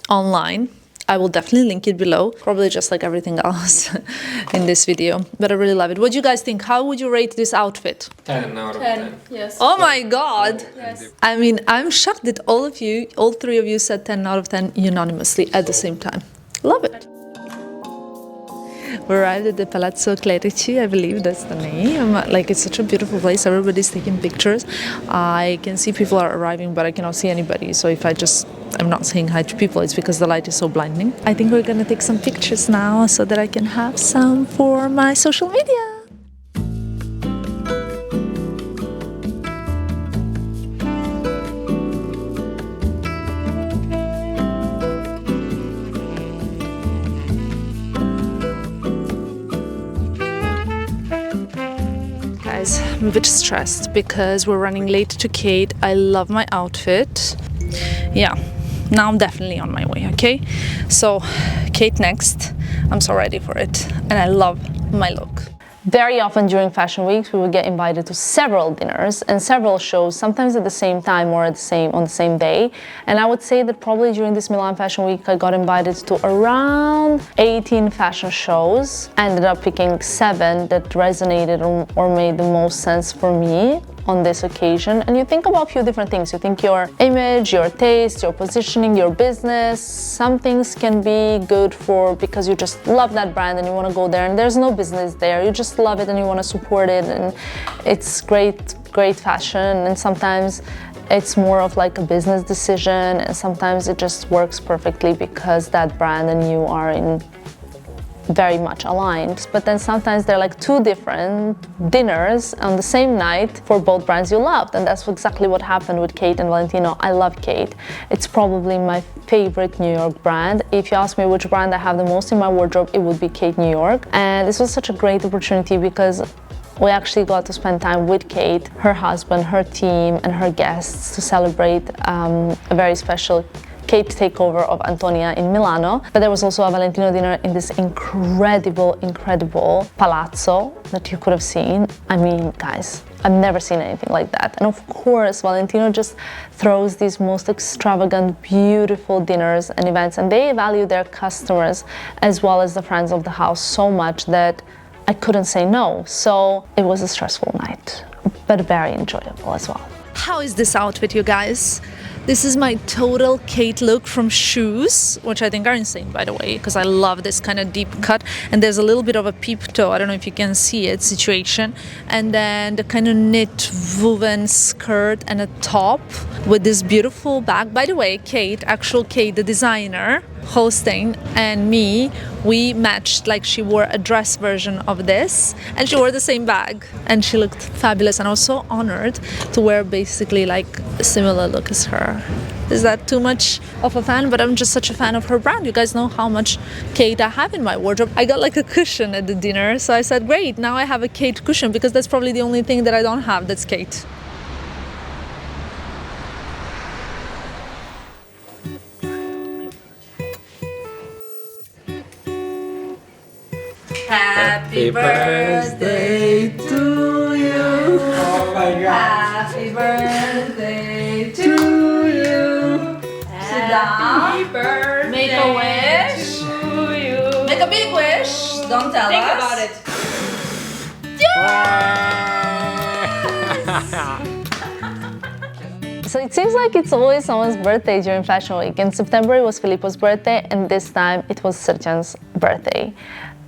online, I will definitely link it below, probably just like everything else in this video, but I really love it. What do you guys think? How would you rate this outfit? 10 out of 10. Yes. Oh my god! Yes. I mean, I'm shocked that all 3 of you said 10 out of 10 unanimously at the same time. Love it. We arrived at the Palazzo Clerici, I believe that's the name. Like, it's such a beautiful place. Everybody's taking pictures. I can see people are arriving, but I cannot see anybody. So if I'm not saying hi to people, it's because the light is so blinding. I think we're gonna take some pictures now so that I can have some for my social media. I'm a bit stressed because we're running late to KHAITE. I love my outfit. Yeah, now I'm definitely on my way, okay? So, KHAITE next. I'm so ready for it. And I love my look. Very often during fashion weeks, we would get invited to several dinners and several shows, sometimes at the same time or on the same day. And I would say that probably during this Milan Fashion Week, I got invited to around 18 fashion shows. I ended up picking 7 that resonated or made the most sense for me on this occasion. And you think about a few different things. You think your image, your taste, your positioning, your business. Some things can be good for because you just love that brand and you want to go there and there's no business there. You just love it and you want to support it and it's great fashion. And sometimes it's more of like a business decision and sometimes it just works perfectly because that brand and you are in very much aligned. But then sometimes they're like 2 different dinners on the same night for both brands you loved, and that's exactly what happened with KHAITE and Valentino. I love KHAITE. It's probably my favorite New York brand. If you ask me which brand I have the most in my wardrobe, it would be KHAITE New York. And this was such a great opportunity because we actually got to spend time with KHAITE, her husband, her team, and her guests to celebrate a very special KHAITE takeover of Antonia in Milano. But there was also a Valentino dinner in this incredible palazzo that you could have seen. I mean, guys, I've never seen anything like that. And of course, Valentino just throws these most extravagant, beautiful dinners and events, and they value their customers as well as the friends of the house so much that I couldn't say no. So it was a stressful night, but very enjoyable as well. How is this outfit, you guys? This is my total KHAITE look from shoes, which I think are insane, by the way, because I love this kind of deep cut. And there's a little bit of a peep toe, I don't know if you can see it, situation. And then the kind of knit woven skirt and a top with this beautiful bag. By the way, KHAITE, actual KHAITE, the designer, hosting, and me, we matched. Like, she wore a dress version of this and she wore the same bag and she looked fabulous, and I was so honored to wear basically like a similar look as her. Is that too much of a fan? But I'm just such a fan of her brand. You guys know how much KHAITE I have in my wardrobe. I got like a cushion at the dinner, so I said, great, now I have a KHAITE cushion because that's probably the only thing that I don't have that's KHAITE. Happy birthday to you. Oh my God. Happy birthday to you. Sit down. Happy birthday. Make a wish. to you. Make a big wish. Don't tell Think us. about it. So it seems like it's always someone's birthday during Fashion Week. In September it was Filippo's birthday, and this time it was Sercan's birthday.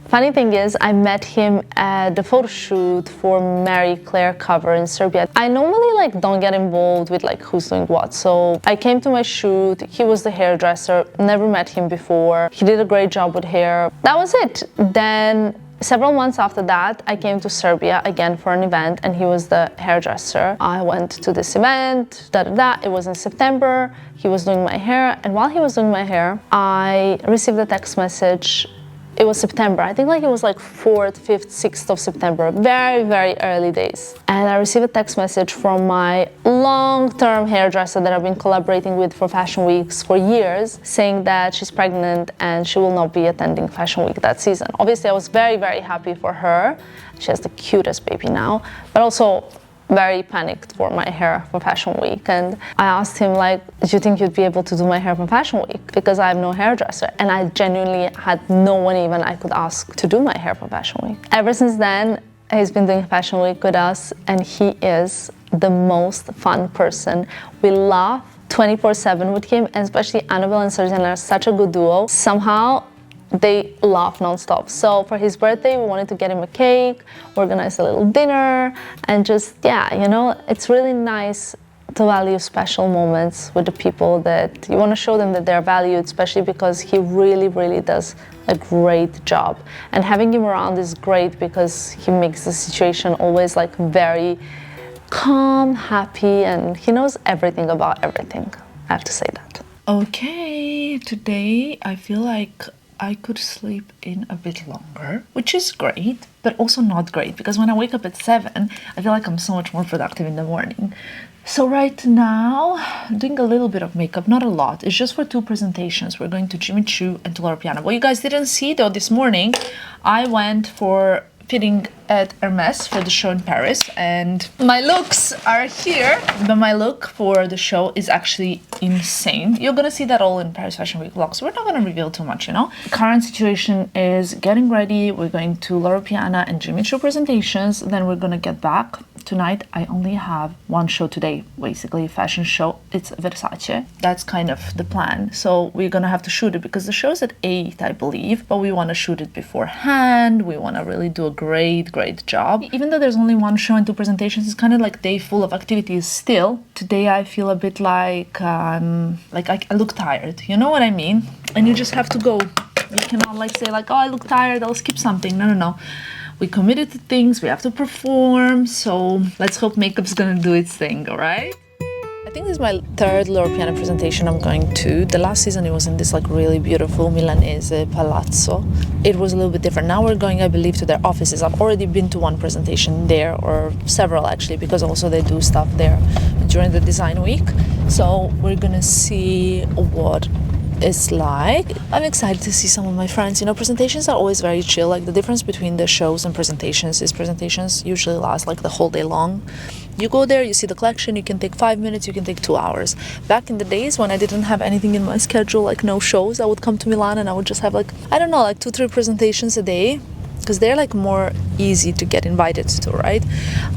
Funny thing is, I met him at the photo shoot for Marie Claire cover in Serbia. I normally don't get involved with who's doing what. So I came to my shoot, he was the hairdresser, never met him before. He did a great job with hair. That was it. Then several months after that, I came to Serbia again for an event, and he was the hairdresser. I went to this event, it was in September. He was doing my hair, and while he was doing my hair, I received a text message. It was September, I think it was 4th, 5th, 6th of September, very, very early days. And I received a text message from my long-term hairdresser that I've been collaborating with for Fashion Weeks for years, saying that she's pregnant and she will not be attending Fashion Week that season. Obviously, I was very, very happy for her. She has the cutest baby now, but also very panicked for my hair for Fashion Week. And I asked him, do you think you'd be able to do my hair for Fashion Week? Because I have no hairdresser. And I genuinely had no one even I could ask to do my hair for Fashion Week. Ever since then, he's been doing Fashion Week with us, and he is the most fun person. We laugh 24/7 with him, and especially Annabelle and Serjan are such a good duo. Somehow, they love nonstop. So for his birthday, we wanted to get him a cake, organize a little dinner, and just, yeah, you know, it's really nice to value special moments with the people that you want to show them that they're valued, especially because he really, really does a great job. And having him around is great because he makes the situation always like very calm, happy, and he knows everything about everything. I have to say that. Okay, today I feel like I could sleep in a bit longer, which is great, but also not great because when I wake up at 7, I feel like I'm so much more productive in the morning. So right now, I'm doing a little bit of makeup, not a lot. It's just for 2 presentations. We're going to Jimmy Choo and to LORO PIANA. What you guys didn't see though this morning, I went for fitting at Hermes for the show in Paris, and my looks are here, but my look for the show is actually insane. You're gonna see that all in Paris Fashion Week vlogs. We're not gonna reveal too much, you know. Current situation is getting ready. We're going to LORO PIANA and Jimmy Choo presentations, then we're gonna get back. Tonight I only have one show today, basically a fashion show. It's Versace. That's kind of the plan. So we're gonna have to shoot it because the show's at 8, I believe, but we want to shoot it beforehand. We want to really do a great job. Even though there's only one show and 2 presentations, it's kind of like day full of activities still. Today I feel a bit like I look tired. You know what I mean? And you just have to go. You cannot like say like, oh, I look tired, I'll skip something. No. We committed to things, we have to perform, so let's hope makeup's gonna do its thing, all right? I think this is my 3rd LORO PIANA presentation I'm going to. The last season it was in this like really beautiful Milanese palazzo. It was a little bit different. Now we're going, I believe, to their offices. I've already been to one presentation there, or several actually, because also they do stuff there during the design week. So we're gonna see what it's like. I'm excited to see some of my friends. You know, presentations are always very chill. Like the difference between the shows and presentations is presentations usually last like the whole day long. You go there, you see the collection, you can take 5 minutes, you can take 2 hours. Back in the days when I didn't have anything in my schedule, like no shows, I would come to Milan and I would just have like, I don't know, like 2-3 presentations a day, because they're like more easy to get invited to, right?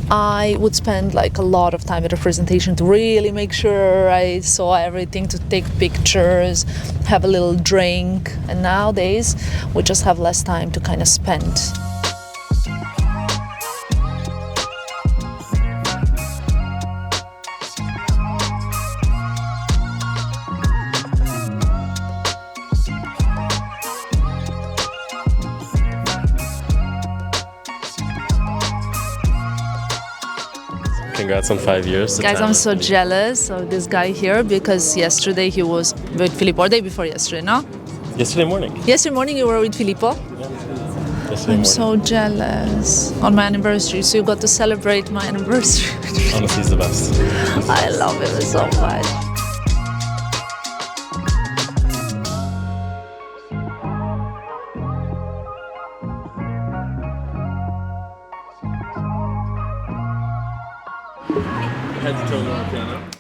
I would spend like a lot of time at a presentation to really make sure I saw everything, to take pictures, have a little drink. And nowadays we just have less time to kind of spend. Congrats on 5 years. Guys, I'm so jealous of this guy here because yesterday he was with Filippo, or day before yesterday, no? Yesterday morning. Yesterday morning you were with Filippo? Yeah. I'm so jealous. On my anniversary, so you got to celebrate my anniversary. Honestly, he's the best. I love him so much.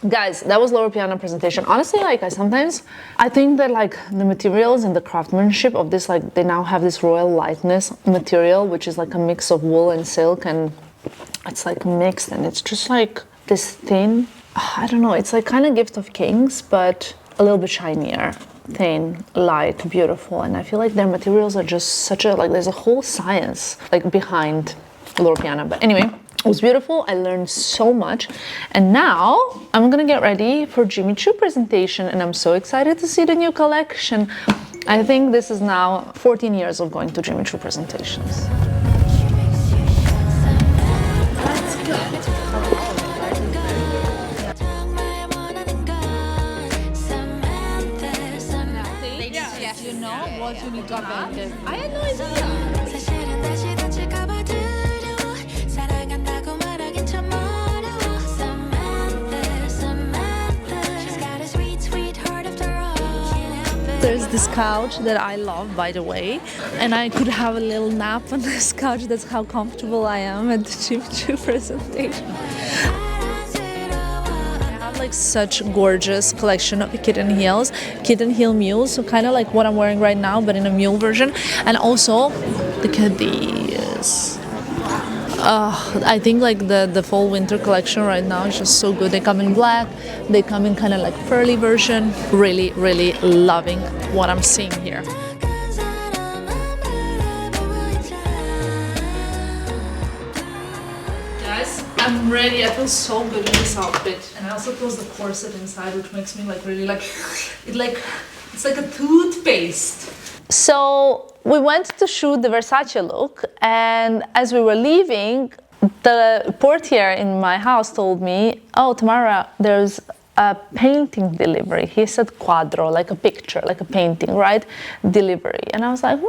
Guys, that was LORO PIANA presentation. Honestly, like I think that like the materials and the craftsmanship of this, like they now have this royal lightness material, which is like a mix of wool and silk, and it's like mixed, and it's just like this thin, I don't know, it's like kind of Gift of Kings, but a little bit shinier, thin, light, beautiful. And I feel like their materials are just such a, like there's a whole science like behind LORO PIANA. But anyway, it was beautiful. I learned so much. And now I'm gonna get ready for Jimmy Choo presentation, and I'm so excited to see the new collection. I think this is now 14 years of going to Jimmy Choo presentations. You know what you need to have. I had no idea. There's this couch that I love, by the way, and I could have a little nap on this couch. That's how comfortable I am at the Jimmy Choo presentation. I have like such gorgeous collection of kitten heels, kitten heel mules, so kind of like what I'm wearing right now, but in a mule version. And also, look at these. I think like the fall winter collection right now is just so good. They come in black, they come in kind of like pearly version. Really, really loving what I'm seeing here. I'm ready. I feel so good in this outfit. And I also close the corset inside, which makes me like really like, it's like a toothpaste. So we went to shoot the Versace look, and as we were leaving, the portier in my house told me, "Oh, Tamara, there's a painting delivery." He said quadro, like a picture, like a painting, right? Delivery. And I was like,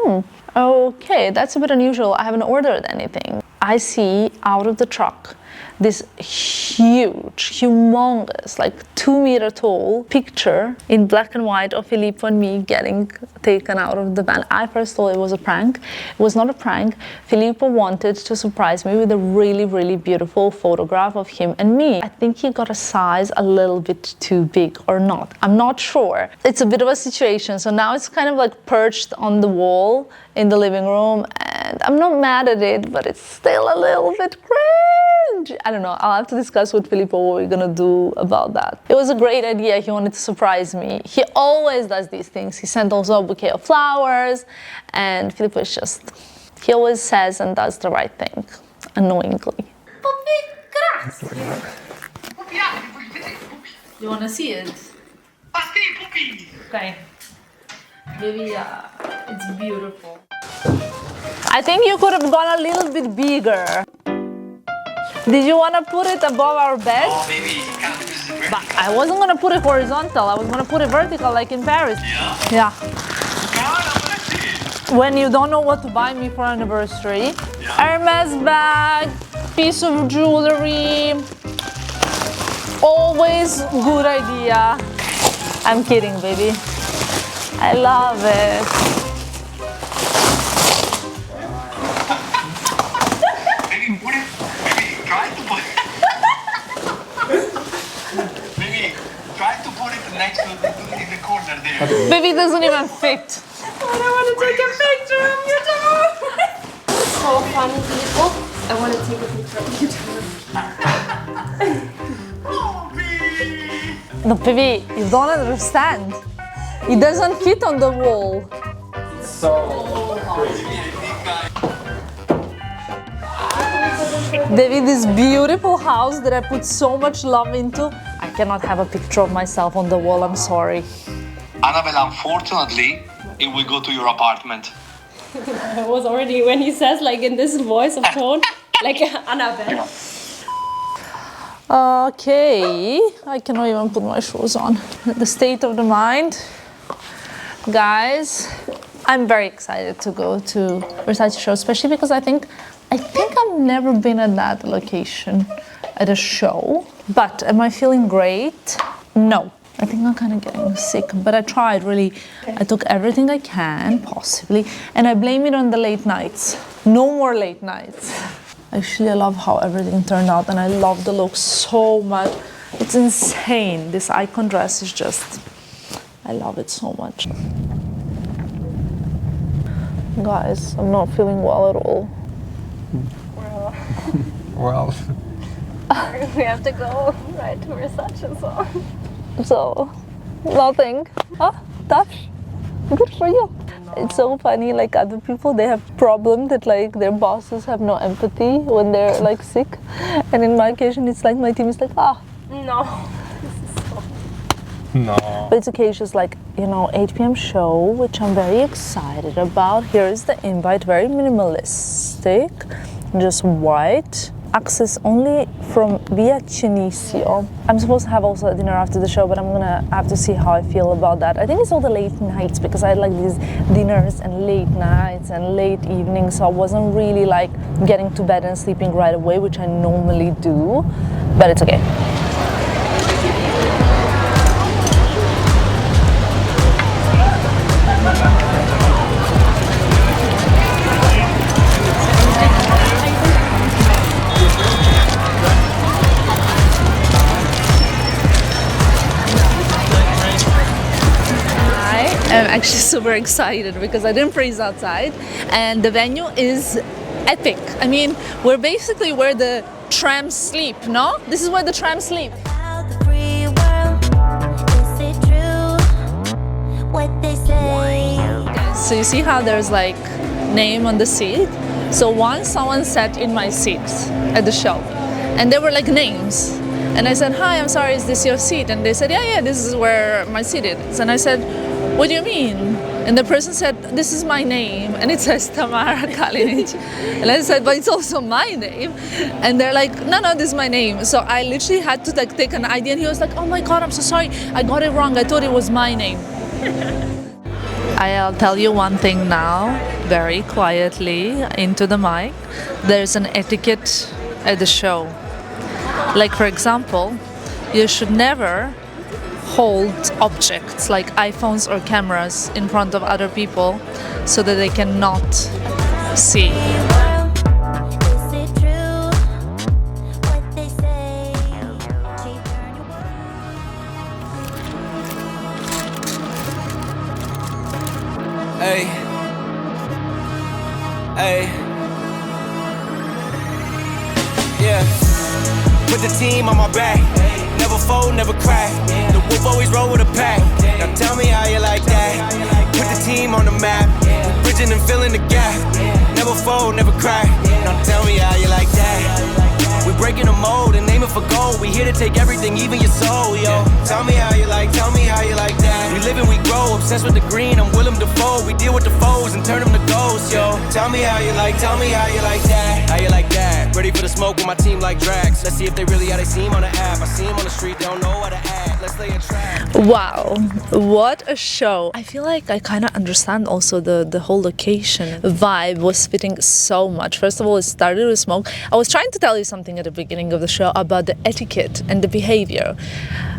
okay, that's a bit unusual. I haven't ordered anything. I see out of the truck this huge, humongous, like 2-meter tall picture in black and white of Filippo and me getting taken out of the van. I first thought it was a prank. It was not a prank. Filippo wanted to surprise me with a really, really beautiful photograph of him and me. I think he got a size a little bit too big or not. I'm not sure. It's a bit of a situation. So now it's kind of like perched on the wall in the living room, and I'm not mad at it, but it's still a little bit cringe. I don't know, I'll have to discuss with Filippo what we're gonna do about that. It was a great idea, he wanted to surprise me. He always does these things. He sent also a bouquet of flowers, and Filippo is just, he always says and does the right thing, annoyingly. You wanna see it? Okay. Maybe, it's beautiful. I think you could have gone a little bit bigger. Did you want to put it above our bed? Oh, maybe. But I wasn't going to put it horizontal. I was going to put it vertical like in Paris. Yeah? Yeah. God, I want to see it. When you don't know what to buy me for anniversary. Yeah. Hermes bag, piece of jewelry. Always good idea. I'm kidding, baby. I love it. Next to in the corner there. Baby, it doesn't even fit. I want to take a picture of you, Tamara. It's so funny, people. I want to take a picture of you, Tamara. No, baby, you don't understand. It doesn't fit on the wall. So crazy. David, this beautiful house that I put so much love into, I cannot have a picture of myself on the wall, I'm sorry. Annabelle, unfortunately, it will go to your apartment. It was already when he says like in this voice of tone, like Annabelle. Okay, I cannot even put my shoes on. The state of the mind. Guys, I'm very excited to go to Versace show, especially because I think I've never been at that location at a show. But am I feeling great? No. I think I'm kind of getting sick, but I tried really. I took everything I can, possibly, and I blame it on the late nights. No more late nights. Actually, I love how everything turned out, and I love the look so much. It's insane. This icon dress is just, I love it so much. Guys, I'm not feeling well at all. Well. We have to go right to Versace, So, nothing. Dash. Good for you. It's so funny, like other people, they have problem that like their bosses have no empathy when they're like sick. And in my occasion, it's like my team is like, No. No. But it's okay, it's just like, 8 p.m. show, which I'm very excited about. Here is the invite, very minimalistic, just white. Access only from via Cinisio. I'm supposed to have also a dinner after the show, but I'm gonna have to see how I feel about that. I think it's all the late nights because I like these dinners and late nights and late evenings, so I wasn't really like getting to bed and sleeping right away, which I normally do, but it's okay. I'm actually super excited because I didn't freeze outside and the venue is epic. I mean, we're basically where the trams sleep, no? This is where the trams sleep. So you see how there's like name on the seat? So once someone sat in my seat at the show and they were like names. And I said, hi, I'm sorry, is this your seat? And they said, yeah, this is where my seat is. And I said, what do you mean? And the person said, this is my name, and it says Tamara Kalinic. And I said, but it's also my name. And they're like, no, this is my name. So I literally had to like take an ID, and he was like, oh my God, I'm so sorry, I got it wrong, I thought it was my name. I'll tell you one thing now, very quietly, into the mic. There's an etiquette at the show. Like, for example, you should never hold objects like iPhones or cameras in front of other people so that they cannot see. Hey, yeah. Put the team on my back. Never fold, never crack. The wolf always roll with a pack. Now tell me how you like that. Put the team on the map. Bridging and filling the gap. Never fold, never crack. Now tell me how you like that. We breaking the mold and aiming for gold. We here to take everything, even your soul, yo. Tell me how you like that. We live and we grow, obsessed with the green. I'm Willem Dafoe. We deal with the foes and turn them to ghosts, yo. Tell me how you like that. How you like that? Ready for the smoke with my team like Drax. Let's see if they really how they seem on the app. I see them on the street, don't know how to act. Let's lay a trap. Wow, what a show. I feel like I kind of understand also the whole location. Vibe was fitting so much. First of all, it started with smoke. I was trying to tell you something at the beginning of the show about the etiquette and the behavior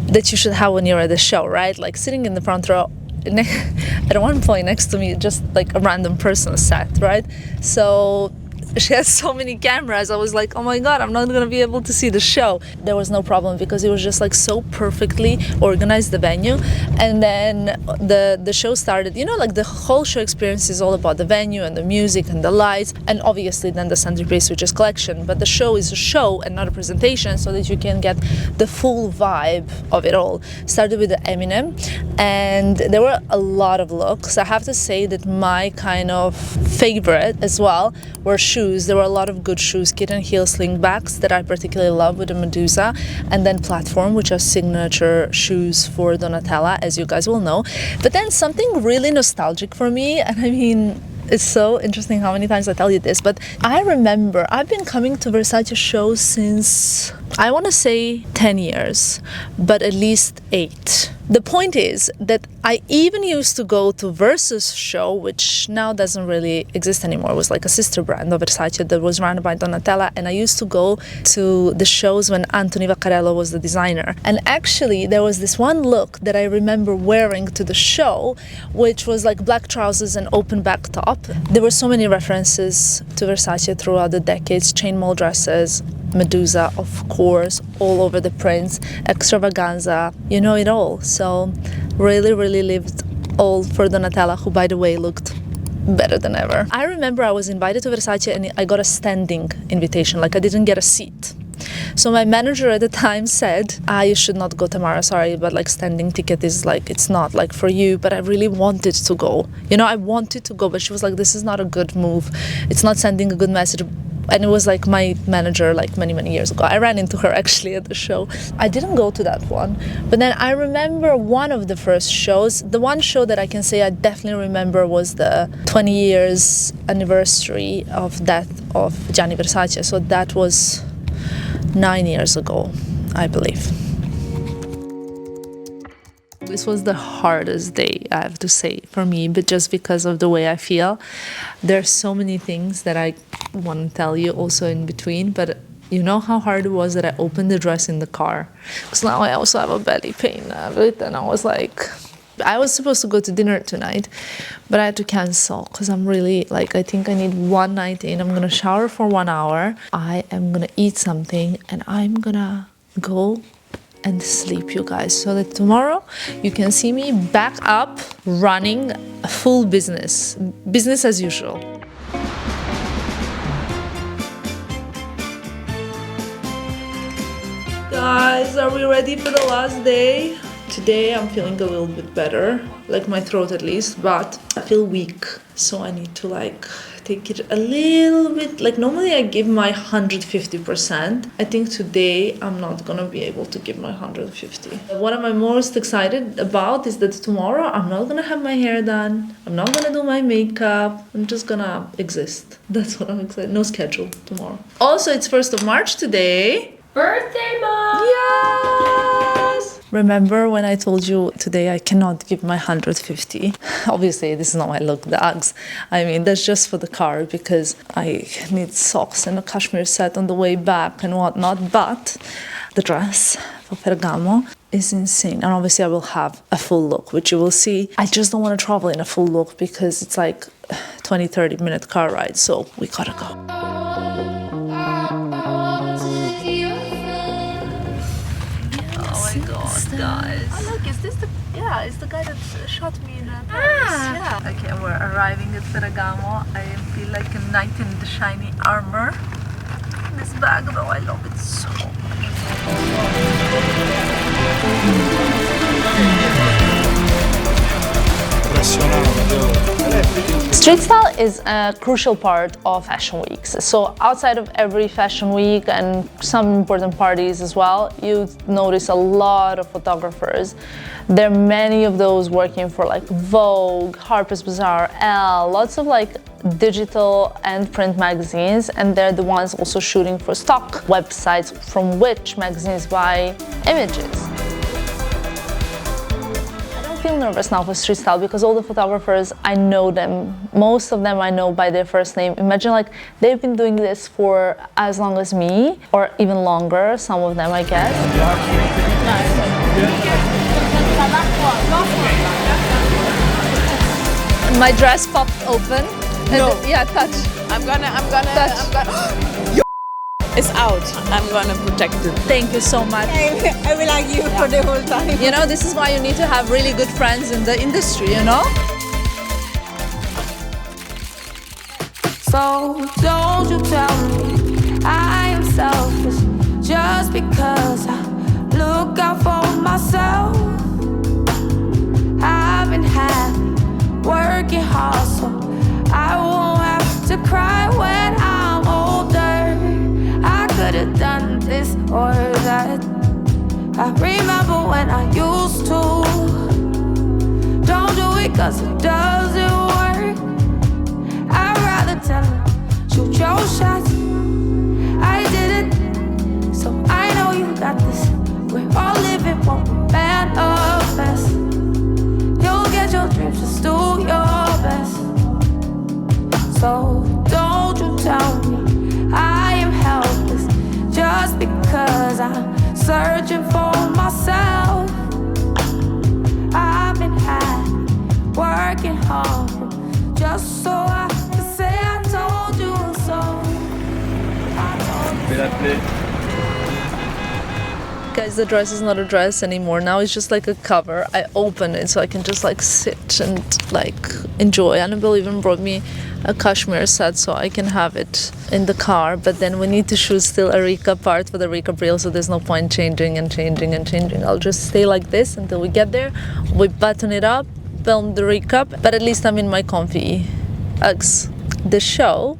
that you should have when you're at the show, right? Like sitting in the front row. At one point next to me, just like a random person sat, right? So she has so many cameras. I was like, oh my God, I'm not gonna be able to see the show. There was no problem because it was just like so perfectly organized, the venue. And then the show started, you know, like the whole show experience is all about the venue and the music and the lights, and obviously then the centerpiece, which is collection. But the show is a show and not a presentation, so that you can get the full vibe of it all. Started with the Eminem, and there were a lot of looks. I have to say that my kind of favorite as well were shoes. There were a lot of good shoes, kitten heel slingbacks that I particularly love with the Medusa, and then platform, which are signature shoes for Donatella, as you guys will know. But then something really nostalgic for me, and I mean, it's so interesting how many times I tell you this, but I remember I've been coming to Versace shows since, I want to say 10 years, but at least 8. The point is that I even used to go to Versus show, which now doesn't really exist anymore. It was like a sister brand of Versace that was run by Donatella, and I used to go to the shows when Anthony Vaccarello was the designer. And actually there was this one look that I remember wearing to the show, which was like black trousers and open back top. There were so many references to Versace throughout the decades, chainmail dresses, Medusa, of course, all over the prints, extravaganza, you know it all. So really lived all for Donatella, who by the way looked better than ever. I remember I was invited to Versace and I got a standing invitation, like I didn't get a seat. So my manager at the time said, you should not go, Tamara, sorry, but like standing ticket is like, it's not like for you, but I really wanted to go. You know, I wanted to go, but she was like, this is not a good move. It's not sending a good message. And it was like my manager like many years ago. I ran into her actually at the show. I didn't go to that one. But then I remember one of the first shows. The one show that I can say I definitely remember was the 20 years anniversary of death of Gianni Versace. So that was 9 years ago, I believe. This was the hardest day, I have to say, for me, but just because of the way I feel. There are so many things that I want to tell you also in between, but you know how hard it was that I opened the dress in the car? Because now I also have a belly pain of it, and I was like, I was supposed to go to dinner tonight, but I had to cancel because I'm really, like, I think I need one night in. I'm going to shower for 1 hour. I am going to eat something, and I'm going to go and sleep, you guys, so that tomorrow you can see me back up running a full business as usual. Guys, are we ready for the last day? Today I'm feeling a little bit better, like my throat at least, but I feel weak, so I need to like take it a little bit, like normally I give my 150%. I think today I'm not gonna be able to give my 150. What am I most excited about is that tomorrow I'm not gonna have my hair done, I'm not gonna do my makeup, I'm just gonna exist. That's what I'm excited. No schedule tomorrow. Also, it's 1st of March today. Birthday, Mom! Yes! Remember when I told you today I cannot give my 150? Obviously, this is not my look, dogs. I mean, that's just for the car because I need socks and a cashmere set on the way back and whatnot. But the dress for Ferragamo is insane. And obviously, I will have a full look, which you will see. I just don't want to travel in a full look because it's like 20-30 minute car ride. So we gotta go. Guys. Oh look, is this the it's the guy that shot me in Paris. Yeah. Okay, we're arriving at Ferragamo. I feel like a knight in the shiny armor. This bag though, I love it so Street style is a crucial part of fashion weeks. So outside of every fashion week and some important parties as well, you notice a lot of photographers. There are many of those working for like Vogue, Harper's Bazaar, Elle, lots of like digital and print magazines, and they're the ones also shooting for stock websites from which magazines buy images. I feel nervous now for street style because all the photographers, I know them. Most of them I know by their first name. Imagine like they've been doing this for as long as me, or even longer, some of them I guess. My dress popped open. No. Yeah, touch. I'm gonna. It's out. I'm gonna protect it. Thank you so much. I will like you for the whole time. You know, this is why you need to have really good friends in the industry, you know? So don't you tell me I am selfish just because I look out for myself. I've been happy, working hard, so I won't have to cry when I'm older. I could have done this or that. I remember when I used to. Don't do it 'cause it doesn't work. I'd rather tell her, shoot your shots. I did it, so I know you got this. We're all living one manifest. You'll get your dreams, just do your best. So don't you tell me I am helpless just because I'm searching for myself. I've been happy, working hard, just so I can say I told you so. I told you. Guys, the dress is not a dress anymore. Now it's just like a cover. I open it so I can just like sit and like enjoy. Annabelle even brought me a cashmere set so I can have it in the car. But then we need to shoot still a recap part for the recap reel, so there's no point changing. I'll just stay like this until we get there. We button it up, film the recap, but at least I'm in my comfy Uggs. The show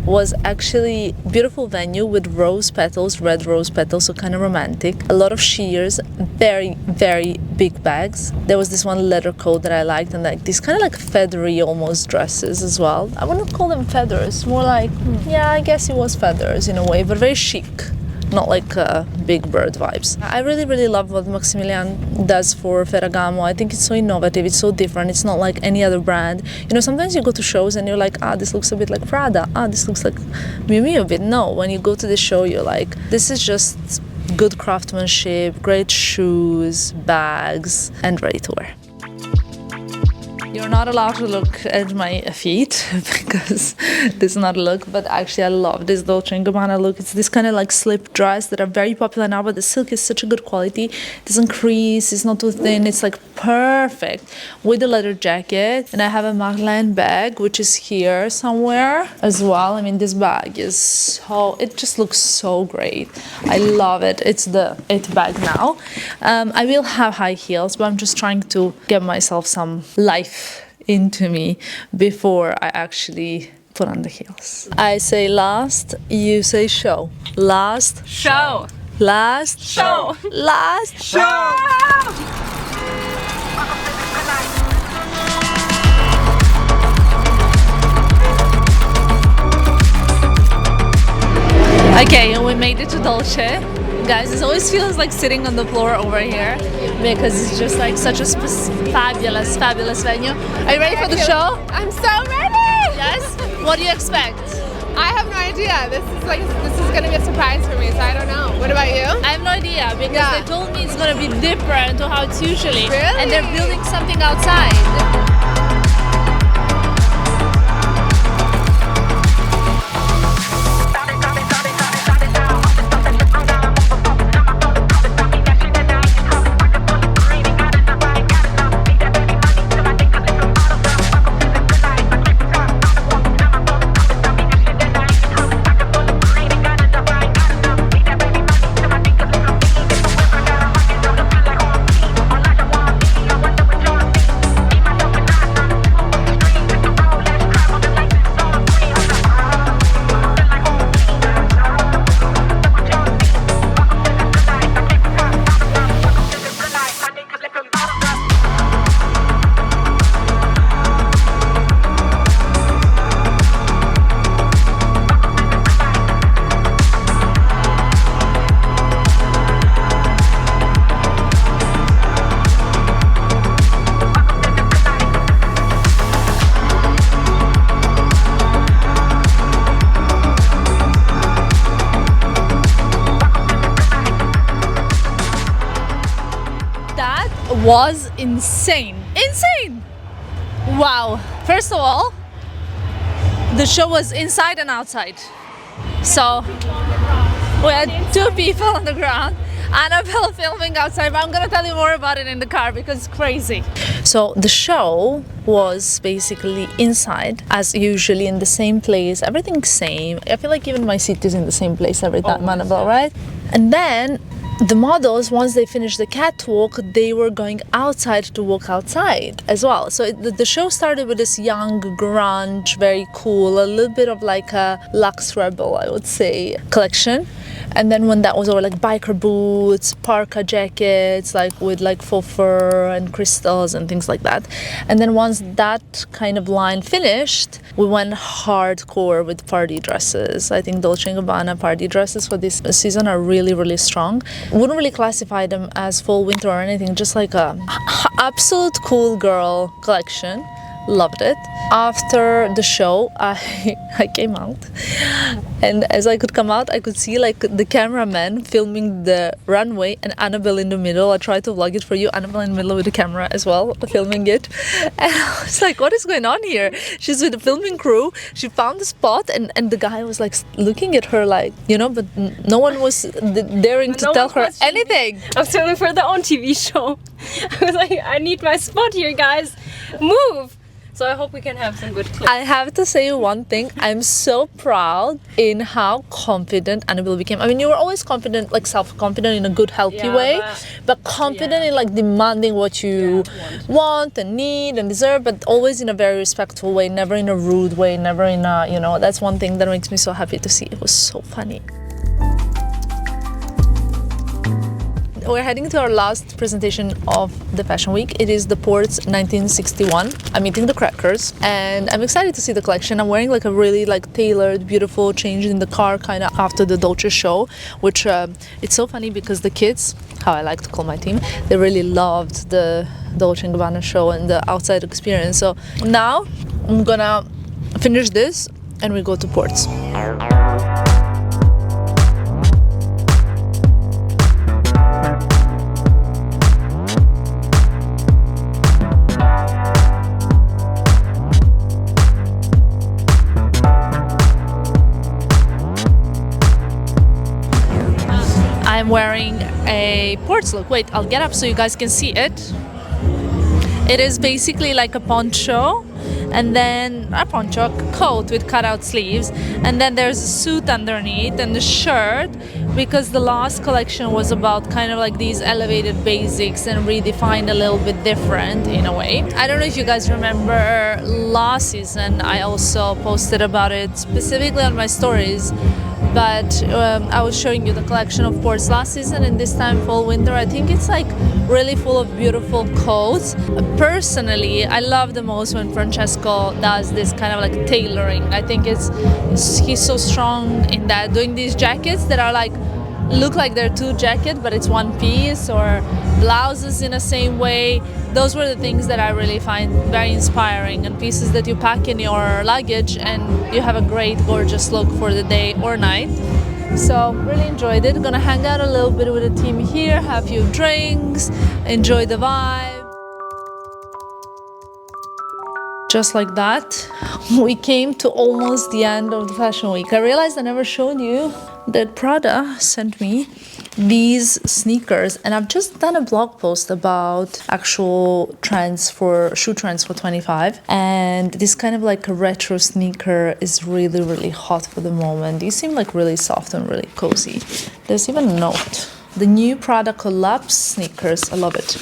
was actually beautiful venue with rose petals, red rose petals, so kind of romantic. A lot of sheers, very, very big bags. There was this one leather coat that I liked, and like these kind of like feathery almost dresses as well. I wouldn't call them feathers, more like, yeah, I guess it was feathers in a way, but very chic. Not like big bird vibes. I really, really love what Maximilian does for Ferragamo. I think it's so innovative, it's so different, it's not like any other brand. You know, sometimes you go to shows and you're like, this looks a bit like Prada, this looks like Miu Miu a bit. No, when you go to the show, you're like, this is just good craftsmanship, great shoes, bags, and ready to wear. You're not allowed to look at my feet because this is not a look, but actually I love this Dolce Gabbana look. It's this kind of like slip dress that are very popular now, but the silk is such a good quality. It doesn't crease, it's not too thin, it's like perfect with the leather jacket. And I have a Marlene bag, which is here somewhere as well. I mean, this bag is so, it just looks so great. I love it. It's the it bag now. I will have high heels, but I'm just trying to get myself some life into me before I actually put on the heels. I say last, you say show. Last Show. Last Show. Last Show. Okay, and we made it to Dolce. Guys, it always feels like sitting on the floor over here because it's just like such a fabulous venue. Are you ready for the show? I'm so ready! Yes? What do you expect? I have no idea. This is gonna be a surprise for me, so I don't know. What about you? I have no idea because they told me it's gonna be different to how it's usually. Really? And they're building something outside. Was insane. Wow. First of all, the show was inside and outside. So we had two people on the ground, Annabelle filming outside, but I'm gonna tell you more about it in the car because it's crazy. So the show was basically inside, as usually, in the same place, everything's same. I feel like even my seat is in the same place every time, Annabelle, right? And then the models, once they finished the catwalk, they were going outside to walk outside as well. So the show started with this young grunge, very cool, a little bit of like a Luxe Rebel, I would say, collection. And then when that was over, like biker boots, parka jackets, like with like faux fur and crystals and things like that. And then once that kind of line finished, we went hardcore with party dresses. I think Dolce & Gabbana party dresses for this season are really, really strong. Wouldn't really classify them as fall winter or anything, just like a absolute cool girl collection. Loved it. After the show, I came out, and as I could come out, I could see like the cameraman filming the runway and Annabelle in the middle. I tried to vlog it for you. Annabelle in the middle with the camera as well, filming it. And I was like, what is going on here? She's with the filming crew. She found the spot, and the guy was like looking at her like, you know, but no one was daring to tell her anything. I was filming for their own TV show. I was like, I need my spot here, guys. Move! So I hope we can have some good clips. I have to say one thing. I'm so proud in how confident Annabelle became. I mean, you were always confident, like self-confident in a good, healthy way, but confident in like demanding what you want and need and deserve, but always in a very respectful way, never in a rude way, never in a, you know, that's one thing that makes me so happy to see. It was so funny. We're heading to our last presentation of the Fashion Week. It is the Ports 1961. I'm eating the crackers and I'm excited to see the collection. I'm wearing like a really like tailored, beautiful, change in the car kind of after the Dolce show, which it's so funny because the kids, how I like to call my team, they really loved the Dolce & Gabbana show and the outside experience. So now I'm gonna finish this and we go to Ports. I'm wearing a Ports look. Wait, I'll get up so you guys can see it. It is basically like a poncho, and then a poncho coat with cutout sleeves, and then there's a suit underneath and the shirt because the last collection was about kind of like these elevated basics and redefined a little bit different in a way. I don't know if you guys remember last season, I also posted about it specifically on my stories, but I was showing you the collection, of course, last season, and this time fall winter. I think it's like really full of beautiful coats. Personally, I love the most when Francesco does this kind of like tailoring. I think he's so strong in that, doing these jackets that are like look like they're two jackets but it's one piece, or blouses in the same way. Those were the things that I really find very inspiring, and pieces that you pack in your luggage and you have a great gorgeous look for the day or night. So really enjoyed it. Gonna hang out a little bit with the team here, have a few drinks, enjoy the vibe. Just like that, we came to almost the end of the fashion week. I realized I never showed you that Prada sent me these sneakers, and I've just done a blog post about actual shoe trends for 25, and this kind of like a retro sneaker is really, really hot for the moment. These seem like really soft and really cozy. There's even a note. The new Prada Collapse sneakers, I love it.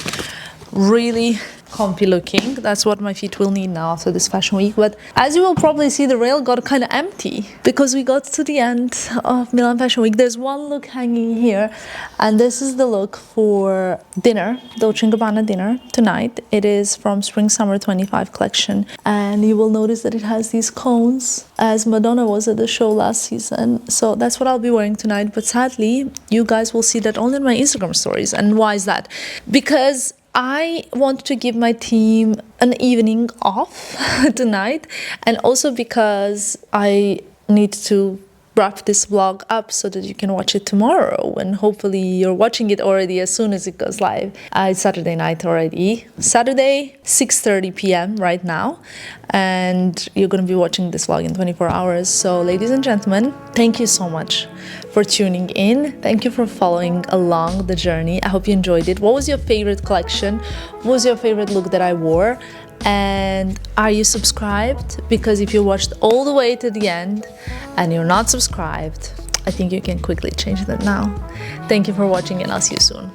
Really comfy looking. That's what my feet will need now after this fashion week. But as you will probably see, the rail got kind of empty because we got to the end of Milan Fashion Week. There's one look hanging here, and this is the look for dinner, Dolce Gabbana dinner tonight. It is from Spring Summer 25 collection, and you will notice that it has these cones as Madonna was at the show last season. So that's what I'll be wearing tonight, but sadly you guys will see that only in my Instagram stories. And why is that? Because I want to give my team an evening off tonight, and also because I need to wrap this vlog up so that you can watch it tomorrow, and hopefully you're watching it already as soon as it goes live. It's Saturday night already. Saturday, 6:30 p.m. right now, and you're going to be watching this vlog in 24 hours. So ladies and gentlemen, thank you so much for tuning in. Thank you for following along the journey. I hope you enjoyed it. What was your favorite collection? What was your favorite look that I wore? And are you subscribed? Because if you watched all the way to the end and you're not subscribed, I think you can quickly change that now. Thank you for watching, and I'll see you soon.